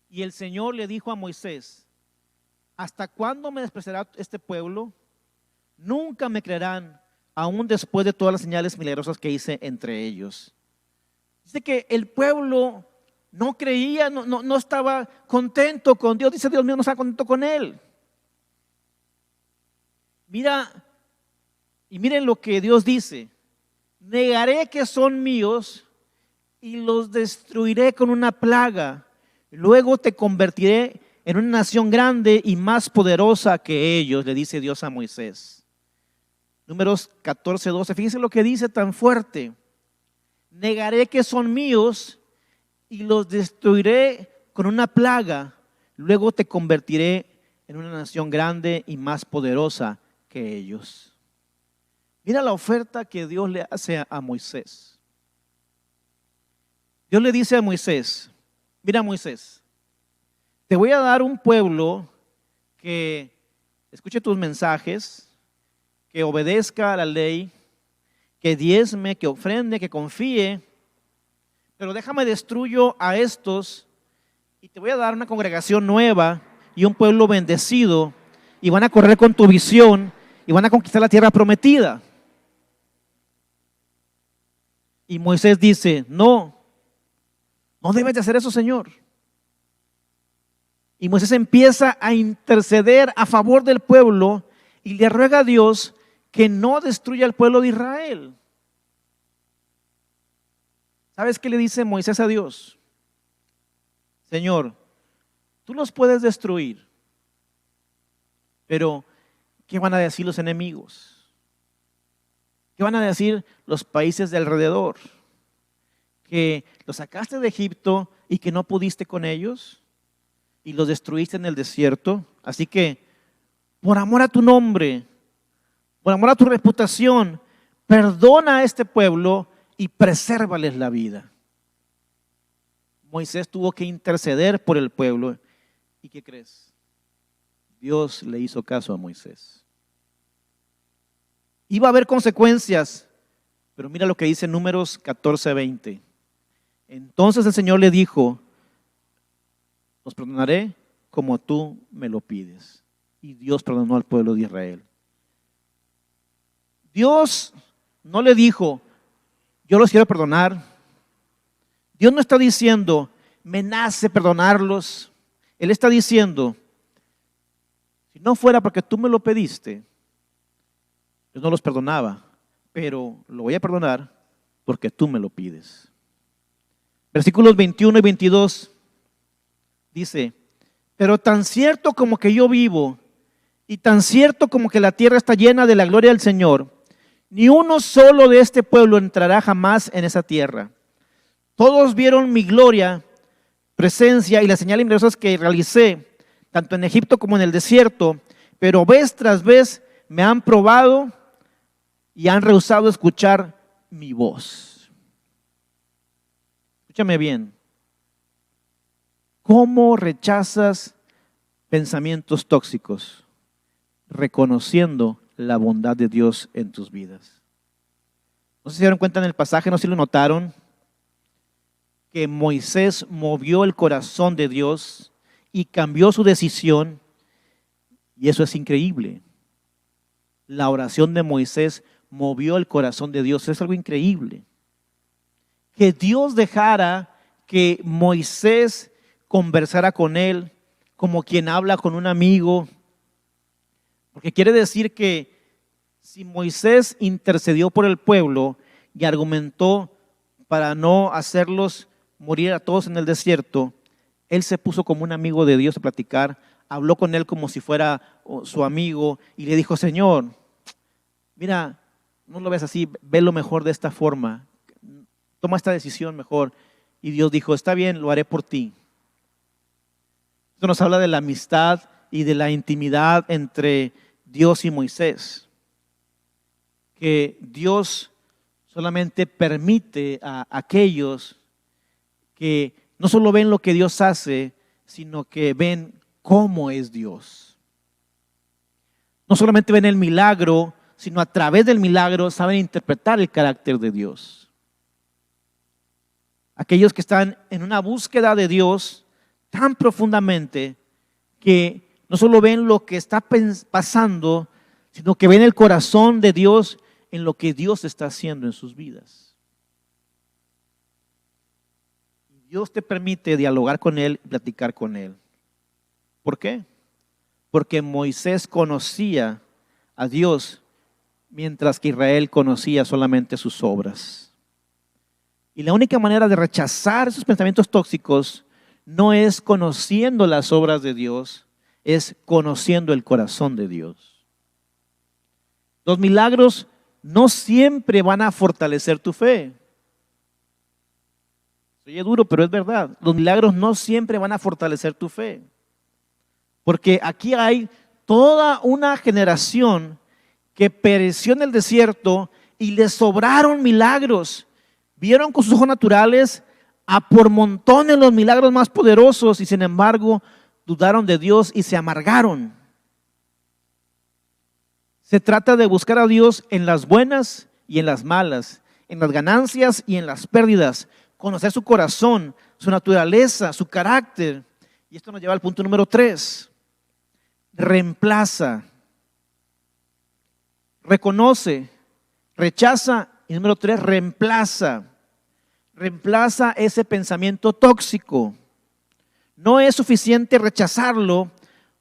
y el Señor le dijo a Moisés, ¿hasta cuándo me despreciará este pueblo? Nunca me creerán, aún después de todas las señales milagrosas que hice entre ellos. Dice que el pueblo no creía, no estaba contento con Dios. Dice, Dios mío, no está contento con él. Miren lo que Dios dice: negaré que son míos y los destruiré con una plaga. Luego te convertiré en una nación grande y más poderosa que ellos, le dice Dios a Moisés. Números 14:12, fíjense lo que dice tan fuerte: negaré que son míos y los destruiré con una plaga. Luego te convertiré en una nación grande y más poderosa que ellos. Mira la oferta que Dios le hace a Moisés. Dios le dice a Moisés: mira, Moisés, te voy a dar un pueblo que escuche tus mensajes, que obedezca a la ley, que diezme, que ofrende, que confíe, pero déjame destruyo a estos y te voy a dar una congregación nueva y un pueblo bendecido, y van a correr con tu visión y van a conquistar la tierra prometida. Y Moisés dice: no debes de hacer eso, Señor. Y Moisés empieza a interceder a favor del pueblo y le ruega a Dios que no destruya al pueblo de Israel. ¿Sabes qué le dice Moisés a Dios? Señor, tú los puedes destruir, pero ¿qué van a decir los enemigos? ¿Qué van a decir los países de alrededor? ¿Que los sacaste de Egipto y que no pudiste con ellos y los destruiste en el desierto? Así que, por amor a tu nombre, por amor a tu reputación, perdona a este pueblo y presérvales la vida. Moisés tuvo que interceder por el pueblo. ¿Y qué crees? Dios le hizo caso a Moisés. Iba a haber consecuencias, pero mira lo que dice Números 14:20. Entonces el Señor le dijo: los perdonaré como tú me lo pides. Y Dios perdonó al pueblo de Israel. Dios no le dijo: yo los quiero perdonar. Dios no está diciendo: me nace perdonarlos. Él está diciendo: si no fuera porque tú me lo pediste, yo no los perdonaba, pero lo voy a perdonar porque tú me lo pides. Versículos 21 y 22 dice: pero tan cierto como que yo vivo y tan cierto como que la tierra está llena de la gloria del Señor, ni uno solo de este pueblo entrará jamás en esa tierra. Todos vieron mi gloria, presencia y las señales milagrosas que realicé, tanto en Egipto como en el desierto, pero vez tras vez me han probado y han rehusado escuchar mi voz. Escúchame bien. ¿Cómo rechazas pensamientos tóxicos? Reconociendo la bondad de Dios en tus vidas. No sé si se dieron cuenta en el pasaje, no sé si lo notaron, que Moisés movió el corazón de Dios y cambió su decisión, y eso es increíble. La oración de Moisés movió el corazón de Dios, es algo increíble. Que Dios dejara que Moisés conversara con él como quien habla con un amigo, porque quiere decir que si Moisés intercedió por el pueblo y argumentó para no hacerlos morir a todos en el desierto, él se puso como un amigo de Dios a platicar, habló con él como si fuera su amigo y le dijo: Señor, mira, no lo ves así, velo mejor de esta forma, toma esta decisión mejor. Y Dios dijo: está bien, lo haré por ti. Esto nos habla de la amistad y de la intimidad entre Dios y Moisés, que Dios solamente permite a aquellos que no solo ven lo que Dios hace, sino que ven cómo es Dios. No solamente ven el milagro, sino a través del milagro saben interpretar el carácter de Dios. Aquellos que están en una búsqueda de Dios tan profundamente que no solo ven lo que está pasando, sino que ven el corazón de Dios en lo que Dios está haciendo en sus vidas. Dios te permite dialogar con Él y platicar con Él. ¿Por qué? Porque Moisés conocía a Dios mientras que Israel conocía solamente sus obras. Y la única manera de rechazar esos pensamientos tóxicos no es conociendo las obras de Dios, es conociendo el corazón de Dios. Los milagros no siempre van a fortalecer tu fe. Se oye duro, pero es verdad. Los milagros no siempre van a fortalecer tu fe. Porque aquí hay toda una generación que pereció en el desierto y les sobraron milagros. Vieron con sus ojos naturales a por montones los milagros más poderosos y sin embargo dudaron de Dios y se amargaron. Se trata de buscar a Dios en las buenas y en las malas, en las ganancias y en las pérdidas, conocer su corazón, su naturaleza, su carácter. Y esto nos lleva al punto número 3. Reemplaza, reconoce, rechaza y número 3, reemplaza. Reemplaza ese pensamiento tóxico. No es suficiente rechazarlo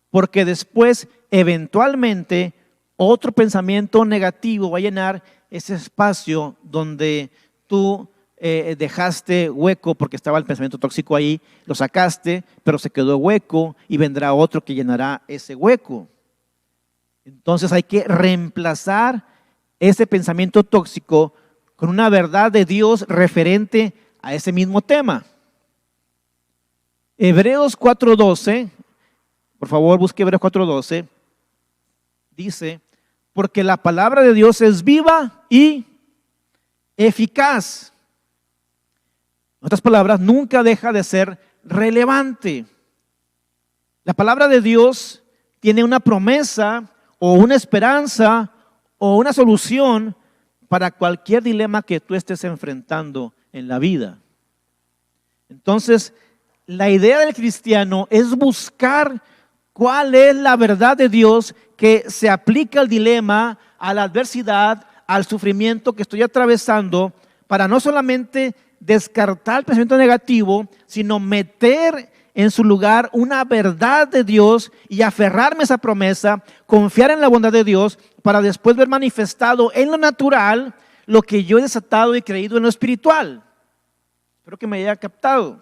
porque después eventualmente otro pensamiento negativo va a llenar ese espacio donde tú dejaste hueco porque estaba el pensamiento tóxico ahí, lo sacaste, pero se quedó hueco y vendrá otro que llenará ese hueco. Entonces hay que reemplazar ese pensamiento tóxico con una verdad de Dios referente a ese mismo tema. Hebreos 4:12, por favor busque Hebreos 4:12, dice: porque la palabra de Dios es viva y eficaz. En otras palabras, nunca deja de ser relevante. La palabra de Dios tiene una promesa o una esperanza o una solución para cualquier dilema que tú estés enfrentando en la vida. Entonces, la idea del cristiano es buscar cuál es la verdad de Dios que se aplica al dilema, a la adversidad, al sufrimiento que estoy atravesando, para no solamente descartar el pensamiento negativo, sino meter en su lugar una verdad de Dios y aferrarme a esa promesa, confiar en la bondad de Dios para después ver manifestado en lo natural lo que yo he desatado y creído en lo espiritual. Espero que me haya captado.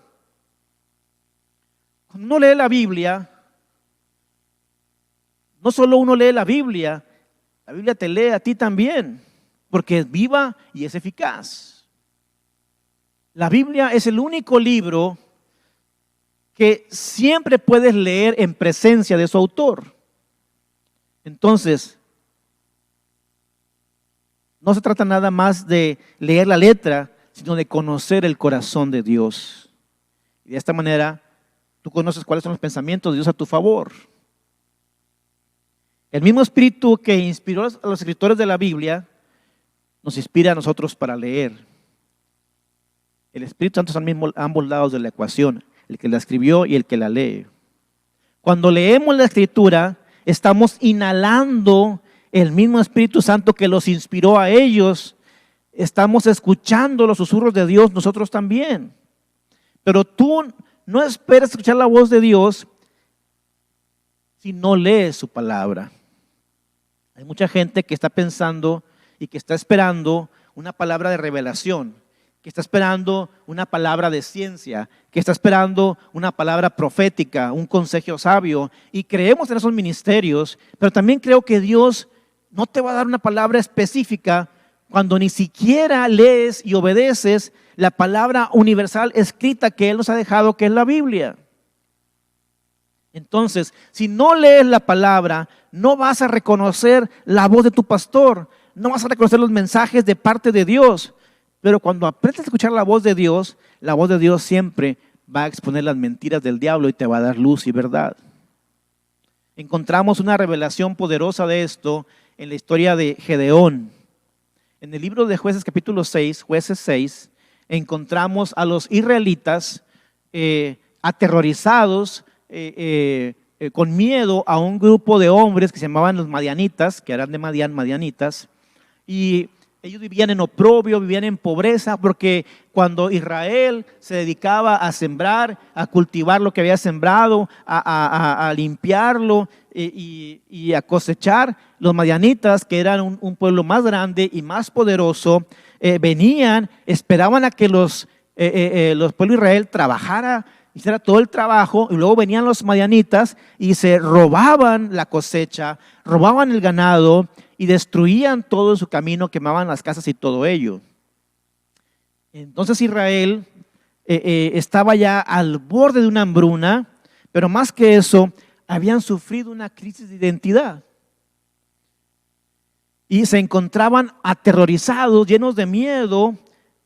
Cuando uno lee la Biblia, no solo uno lee la Biblia te lee a ti también, porque es viva y es eficaz. La Biblia es el único libro que siempre puedes leer en presencia de su autor. Entonces, no se trata nada más de leer la letra, sino de conocer el corazón de Dios. Y de esta manera, tú conoces cuáles son los pensamientos de Dios a tu favor. El mismo espíritu que inspiró a los escritores de la Biblia, nos inspira a nosotros para leer. El Espíritu Santo es a ambos lados de la ecuación, el que la escribió y el que la lee. Cuando leemos la Escritura, estamos inhalando el mismo Espíritu Santo que los inspiró a ellos. Estamos escuchando los susurros de Dios nosotros también. Pero tú no esperes escuchar la voz de Dios si no lees su palabra. Hay mucha gente que está pensando y que está esperando una palabra de revelación, que está esperando una palabra de ciencia, que está esperando una palabra profética, un consejo sabio, y creemos en esos ministerios, pero también creo que Dios no te va a dar una palabra específica cuando ni siquiera lees y obedeces la palabra universal escrita que Él nos ha dejado, que es la Biblia. Entonces, si no lees la palabra, no vas a reconocer la voz de tu pastor, no vas a reconocer los mensajes de parte de Dios. Pero cuando aprendes a escuchar la voz de Dios siempre va a exponer las mentiras del diablo y te va a dar luz y verdad. Encontramos una revelación poderosa de esto en la historia de Gedeón. En el libro de Jueces capítulo 6, Jueces 6, encontramos a los israelitas aterrorizados, con miedo a un grupo de hombres que se llamaban los madianitas, que eran de Madián, madianitas, y ellos vivían en oprobio, vivían en pobreza, porque cuando Israel se dedicaba a sembrar, a cultivar lo que había sembrado, a limpiarlo y a cosechar, los madianitas, que eran un pueblo más grande y más poderoso, venían, esperaban a que los pueblos de Israel trabajara, hiciera todo el trabajo, y luego venían los madianitas y se robaban la cosecha, robaban el ganado y destruían todo en su camino, quemaban las casas y todo ello. Entonces Israel estaba ya al borde de una hambruna, pero más que eso, habían sufrido una crisis de identidad. Y se encontraban aterrorizados, llenos de miedo,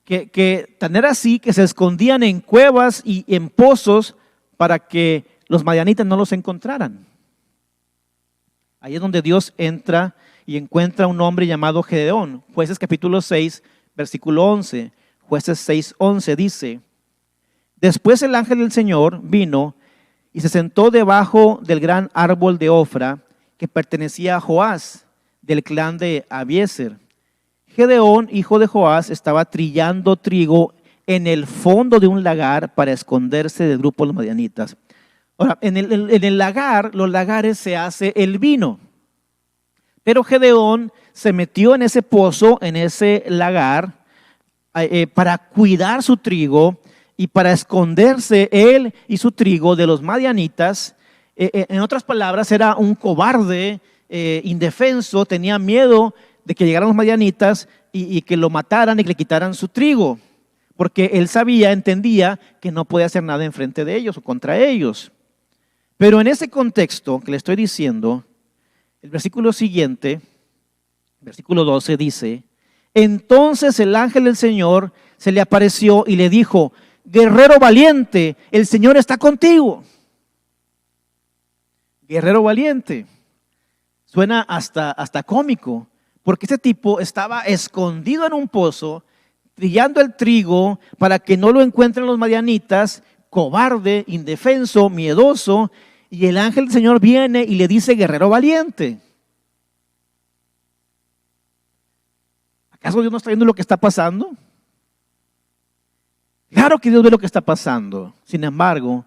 que tan era así que se escondían en cuevas y en pozos para que los madianitas no los encontraran. Ahí es donde Dios entra y encuentra a un hombre llamado Gedeón. Jueces capítulo 6, versículo 11. Jueces 6, 11 dice: después el ángel del Señor vino y se sentó debajo del gran árbol de Ofra que pertenecía a Joás, del clan de Abiezer. Gedeón, hijo de Joás, estaba trillando trigo en el fondo de un lagar para esconderse del grupo de los madianitas. Ahora, en el lagar, los lagares se hace el vino. Pero Gedeón se metió en ese pozo, en ese lagar, para cuidar su trigo y para esconderse él y su trigo de los madianitas. En otras palabras, era un cobarde, indefenso, tenía miedo de que llegaran los madianitas y que lo mataran y que le quitaran su trigo, porque él sabía, entendía que no podía hacer nada en frente de ellos o contra ellos. Pero en ese contexto que le estoy diciendo, el versículo siguiente, versículo 12 dice: entonces el ángel del Señor se le apareció y le dijo: guerrero valiente, el Señor está contigo. Guerrero valiente. Suena hasta cómico, porque este tipo estaba escondido en un pozo, trillando el trigo para que no lo encuentren los madianitas, cobarde, indefenso, miedoso, y el ángel del Señor viene y le dice: guerrero valiente. ¿Acaso Dios no está viendo lo que está pasando? Claro que Dios ve lo que está pasando. Sin embargo,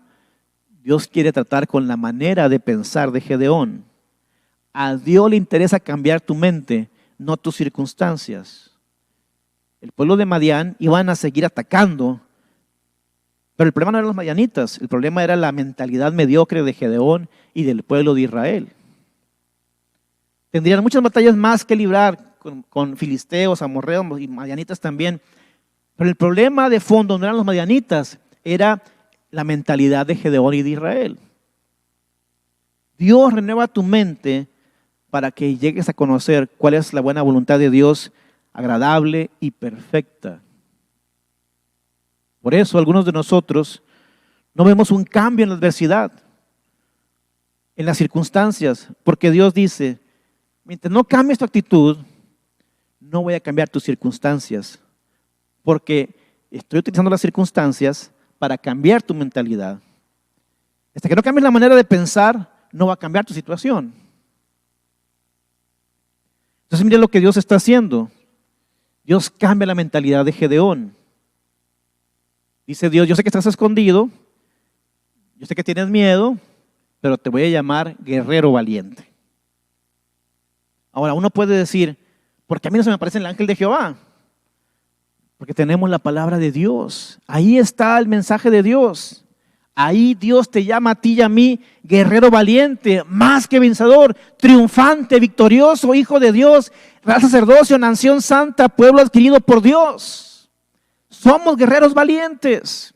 Dios quiere tratar con la manera de pensar de Gedeón. A Dios le interesa cambiar tu mente, no tus circunstancias. El pueblo de Madián iban a seguir atacando, pero el problema no eran los madianitas, el problema era la mentalidad mediocre de Gedeón y del pueblo de Israel. Tendrían muchas batallas más que librar con filisteos, amorreos y madianitas también, pero el problema de fondo no eran los madianitas, era la mentalidad de Gedeón y de Israel. Dios renueva tu mente para que llegues a conocer cuál es la buena voluntad de Dios, agradable y perfecta. Por eso algunos de nosotros no vemos un cambio en la adversidad, en las circunstancias, porque Dios dice, mientras no cambies tu actitud, no voy a cambiar tus circunstancias, porque estoy utilizando las circunstancias para cambiar tu mentalidad. Hasta que no cambies la manera de pensar, no va a cambiar tu situación. Entonces mire lo que Dios está haciendo. Dios cambia la mentalidad de Gedeón. Dice Dios, yo sé que estás escondido, yo sé que tienes miedo, pero te voy a llamar guerrero valiente. Ahora, uno puede decir, ¿por qué a mí no se me aparece el ángel de Jehová? Porque tenemos la palabra de Dios. Ahí está el mensaje de Dios. Ahí Dios te llama a ti y a mí guerrero valiente, más que vencedor, triunfante, victorioso, hijo de Dios, real sacerdocio, nación santa, pueblo adquirido por Dios. Somos guerreros valientes.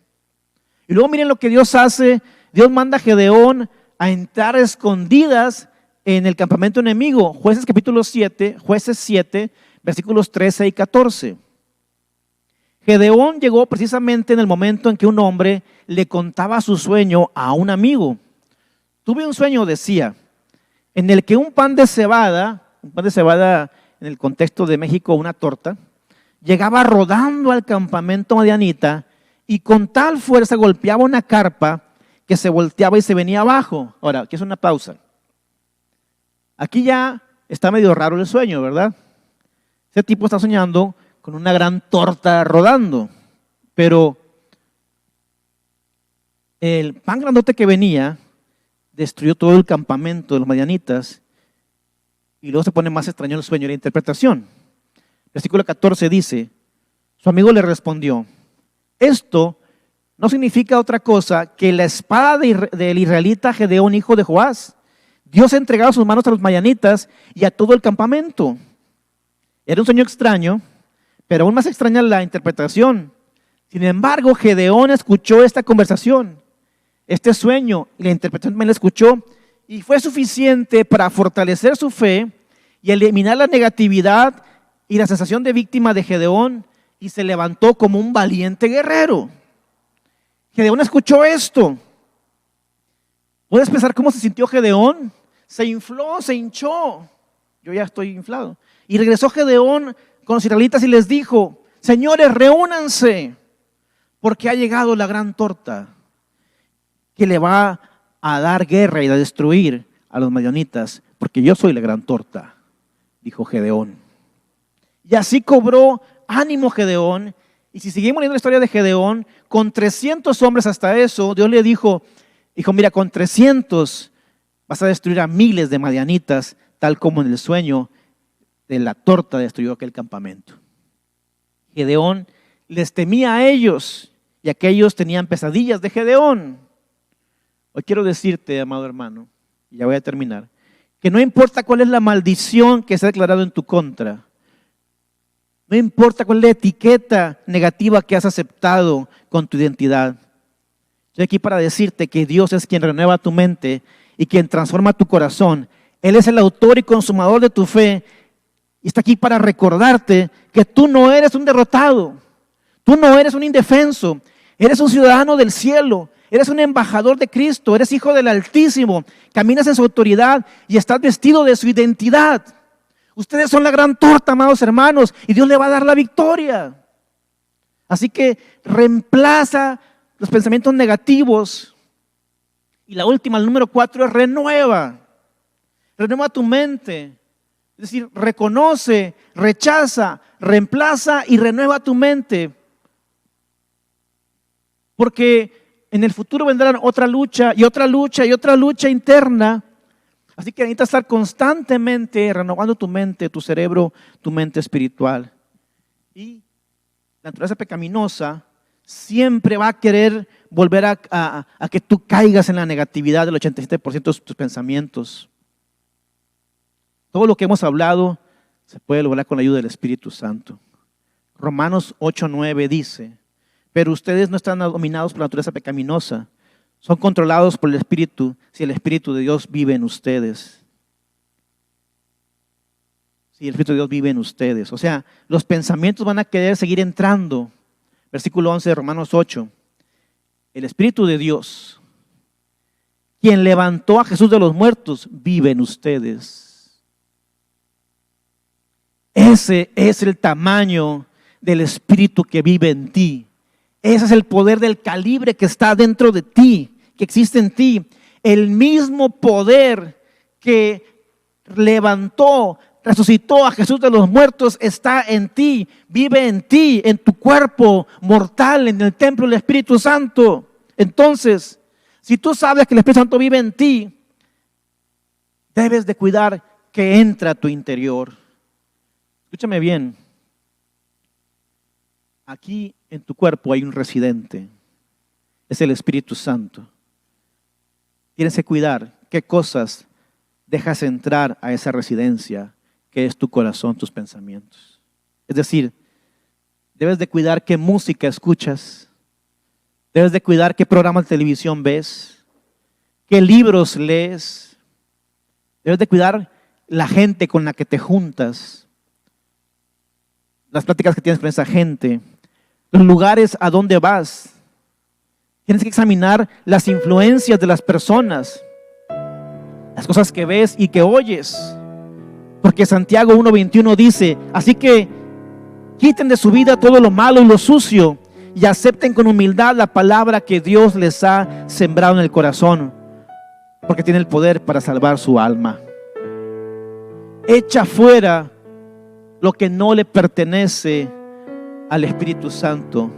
Y luego miren lo que Dios hace. Dios manda a Gedeón a entrar a escondidas en el campamento enemigo. Jueces capítulo 7, Jueces 7, versículos 13 y 14. Gedeón llegó precisamente en el momento en que un hombre le contaba su sueño a un amigo. Tuve un sueño, decía, en el que un pan de cebada en el contexto de México una torta, llegaba rodando al campamento madianita y con tal fuerza golpeaba una carpa que se volteaba y se venía abajo. Ahora, aquí es una pausa. Aquí ya está medio raro el sueño, ¿verdad? Ese tipo está soñando con una gran torta rodando, pero el pan grandote que venía destruyó todo el campamento de los madianitas y luego se pone más extraño el sueño y la interpretación. Versículo 14 dice, su amigo le respondió, esto no significa otra cosa que la espada del israelita Gedeón, hijo de Joás. Dios ha entregado sus manos a los madianitas y a todo el campamento. Era un sueño extraño, pero aún más extraña la interpretación. Sin embargo, Gedeón escuchó esta conversación, este sueño, y la interpretación también la escuchó, y fue suficiente para fortalecer su fe y eliminar la negatividad y la sensación de víctima de Gedeón, y se levantó como un valiente guerrero. Gedeón escuchó esto. ¿Puedes pensar cómo se sintió Gedeón? Se infló, se hinchó. Yo ya estoy inflado. Y regresó Gedeón con los israelitas y les dijo, señores, reúnanse, porque ha llegado la gran torta que le va a dar guerra y a destruir a los madianitas, porque yo soy la gran torta, dijo Gedeón. Y así cobró ánimo Gedeón. Y si seguimos leyendo la historia de Gedeón, con 300 hombres hasta eso, Dios le dijo, mira, con 300 vas a destruir a miles de madianitas, tal como en el sueño de la torta destruyó aquel campamento. Gedeón les temía a ellos y aquellos tenían pesadillas de Gedeón. Hoy quiero decirte, amado hermano, y ya voy a terminar, que no importa cuál es la maldición que se ha declarado en tu contra, no importa cuál es la etiqueta negativa que has aceptado con tu identidad. Estoy aquí para decirte que Dios es quien renueva tu mente y quien transforma tu corazón. Él es el autor y consumador de tu fe y está aquí para recordarte que tú no eres un derrotado, tú no eres un indefenso, eres un ciudadano del cielo, eres un embajador de Cristo, eres hijo del Altísimo, caminas en su autoridad y estás vestido de su identidad. Ustedes son la gran torta, amados hermanos, y Dios le va a dar la victoria. Así que reemplaza los pensamientos negativos. Y la última, el número 4, es renueva. Renueva tu mente. Es decir, reconoce, rechaza, reemplaza y renueva tu mente. Porque en el futuro vendrán otra lucha y otra lucha y otra lucha interna. Así que necesitas estar constantemente renovando tu mente, tu cerebro, tu mente espiritual. Y la naturaleza pecaminosa siempre va a querer volver a que tú caigas en la negatividad del 87% de tus pensamientos. Todo lo que hemos hablado se puede lograr con la ayuda del Espíritu Santo. Romanos 8:9 dice, pero ustedes no están dominados por la naturaleza pecaminosa. Son controlados por el Espíritu, si el Espíritu de Dios vive en ustedes. Si el Espíritu de Dios vive en ustedes. O sea, los pensamientos van a querer seguir entrando. Versículo 11 de Romanos 8. El Espíritu de Dios, quien levantó a Jesús de los muertos, vive en ustedes. Ese es el tamaño del Espíritu que vive en ti. Ese es el poder del calibre que está dentro de ti, que existe en ti. El mismo poder que levantó, resucitó a Jesús de los muertos está en ti, vive en ti, en tu cuerpo mortal, en el templo del Espíritu Santo. Entonces, si tú sabes que el Espíritu Santo vive en ti, debes de cuidar que entra a tu interior. Escúchame bien. Aquí en tu cuerpo hay un residente. Es el Espíritu Santo. Tienes que cuidar qué cosas dejas entrar a esa residencia que es tu corazón, tus pensamientos. Es decir, debes de cuidar qué música escuchas. Debes de cuidar qué programas de televisión ves. Qué libros lees. Debes de cuidar la gente con la que te juntas. Las pláticas que tienes con esa gente. Los lugares a donde vas. Tienes que examinar las influencias de las personas, las cosas que ves y que oyes. Porque Santiago 1:21 dice, así que quiten de su vida todo lo malo y lo sucio y acepten con humildad la palabra que Dios les ha sembrado en el corazón, porque tiene el poder para salvar su alma. Echa fuera lo que no le pertenece al Espíritu Santo.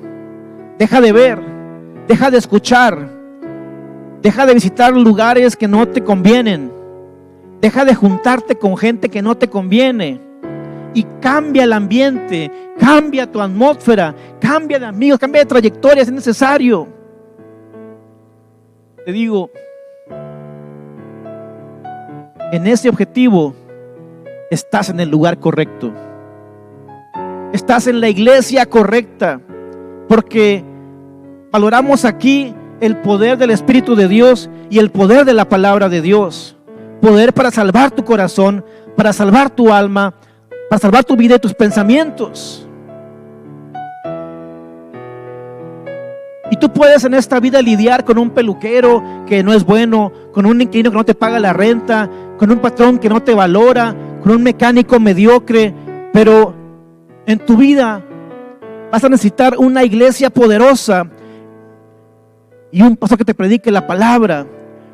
Deja de ver, deja de escuchar, deja de visitar lugares que no te convienen, deja de juntarte con gente que no te conviene y cambia el ambiente, cambia tu atmósfera, cambia de amigos, cambia de trayectoria si es necesario. Te digo, en ese objetivo estás en el lugar correcto. Estás en la iglesia correcta, porque valoramos aquí el poder del Espíritu de Dios y el poder de la palabra de Dios. Poder para salvar tu corazón, para salvar tu alma, para salvar tu vida y tus pensamientos. Y tú puedes en esta vida lidiar con un peluquero que no es bueno, con un inquilino que no te paga la renta, con un patrón que no te valora, con un mecánico mediocre, pero en tu vida vas a necesitar una iglesia poderosa y un pastor que te predique la palabra,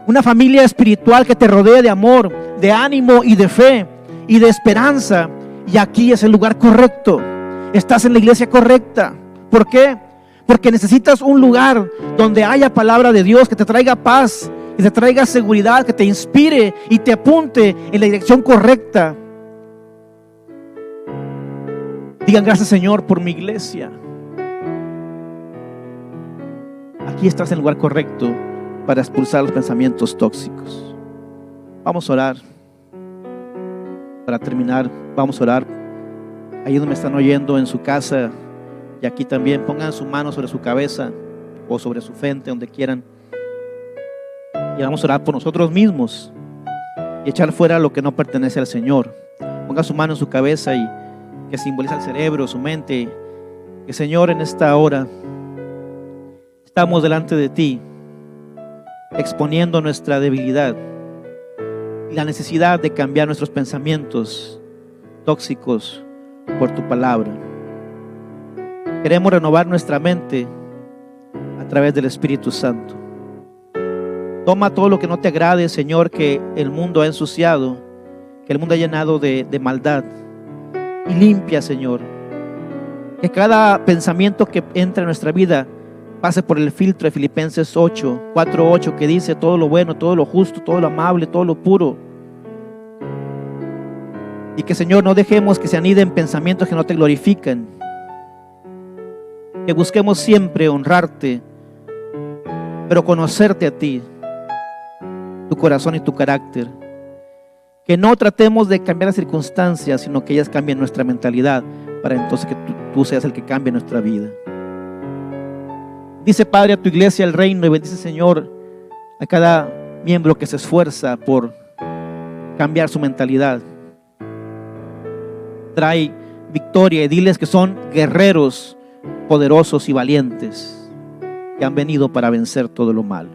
una familia espiritual que te rodee de amor, de ánimo y de fe y de esperanza. Y aquí es el lugar correcto. Estás en la iglesia correcta. ¿Por qué? Porque necesitas un lugar donde haya palabra de Dios que te traiga paz, que te traiga seguridad, que te inspire y te apunte en la dirección correcta. Digan gracias, Señor, por mi iglesia. Aquí estás en el lugar correcto para expulsar los pensamientos tóxicos. Vamos a orar. Para terminar, vamos a orar. Ahí donde me están oyendo, en su casa y aquí también, pongan su mano sobre su cabeza o sobre su frente, donde quieran. Y vamos a orar por nosotros mismos y echar fuera lo que no pertenece al Señor. Ponga su mano en su cabeza y que simboliza el cerebro, su mente. Que, Señor, en esta hora estamos delante de ti, exponiendo nuestra debilidad y la necesidad de cambiar nuestros pensamientos tóxicos por tu palabra. Queremos renovar nuestra mente a través del Espíritu Santo. Toma todo lo que no te agrade, Señor, que el mundo ha ensuciado, que el mundo ha llenado de maldad, y limpia, Señor. Que cada pensamiento que entra en nuestra vida pase por el filtro de Filipenses 4:8, que dice todo lo bueno, todo lo justo, todo lo amable, todo lo puro. Y que, Señor, no dejemos que se aniden pensamientos que no te glorifican. Que busquemos siempre honrarte, pero conocerte a ti, tu corazón y tu carácter. Que no tratemos de cambiar las circunstancias, sino que ellas cambien nuestra mentalidad, para entonces que tú seas el que cambie nuestra vida. Dice, Padre, a tu iglesia, el reino, y bendice, Señor, a cada miembro que se esfuerza por cambiar su mentalidad. Trae victoria y diles que son guerreros poderosos y valientes que han venido para vencer todo lo malo.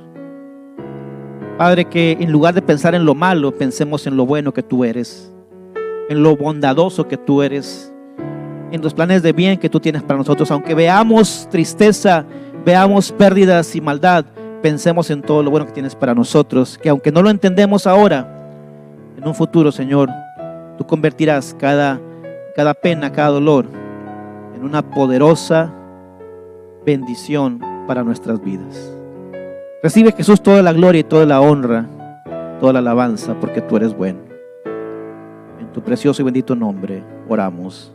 Padre, que en lugar de pensar en lo malo, pensemos en lo bueno que tú eres, en lo bondadoso que tú eres, en los planes de bien que tú tienes para nosotros. Aunque veamos tristeza, veamos pérdidas y maldad, pensemos en todo lo bueno que tienes para nosotros, que aunque no lo entendemos ahora, en un futuro, Señor, tú convertirás cada pena, cada dolor en una poderosa bendición para nuestras vidas. Recibe, Jesús, toda la gloria y toda la honra, toda la alabanza, porque tú eres bueno. En tu precioso y bendito nombre oramos.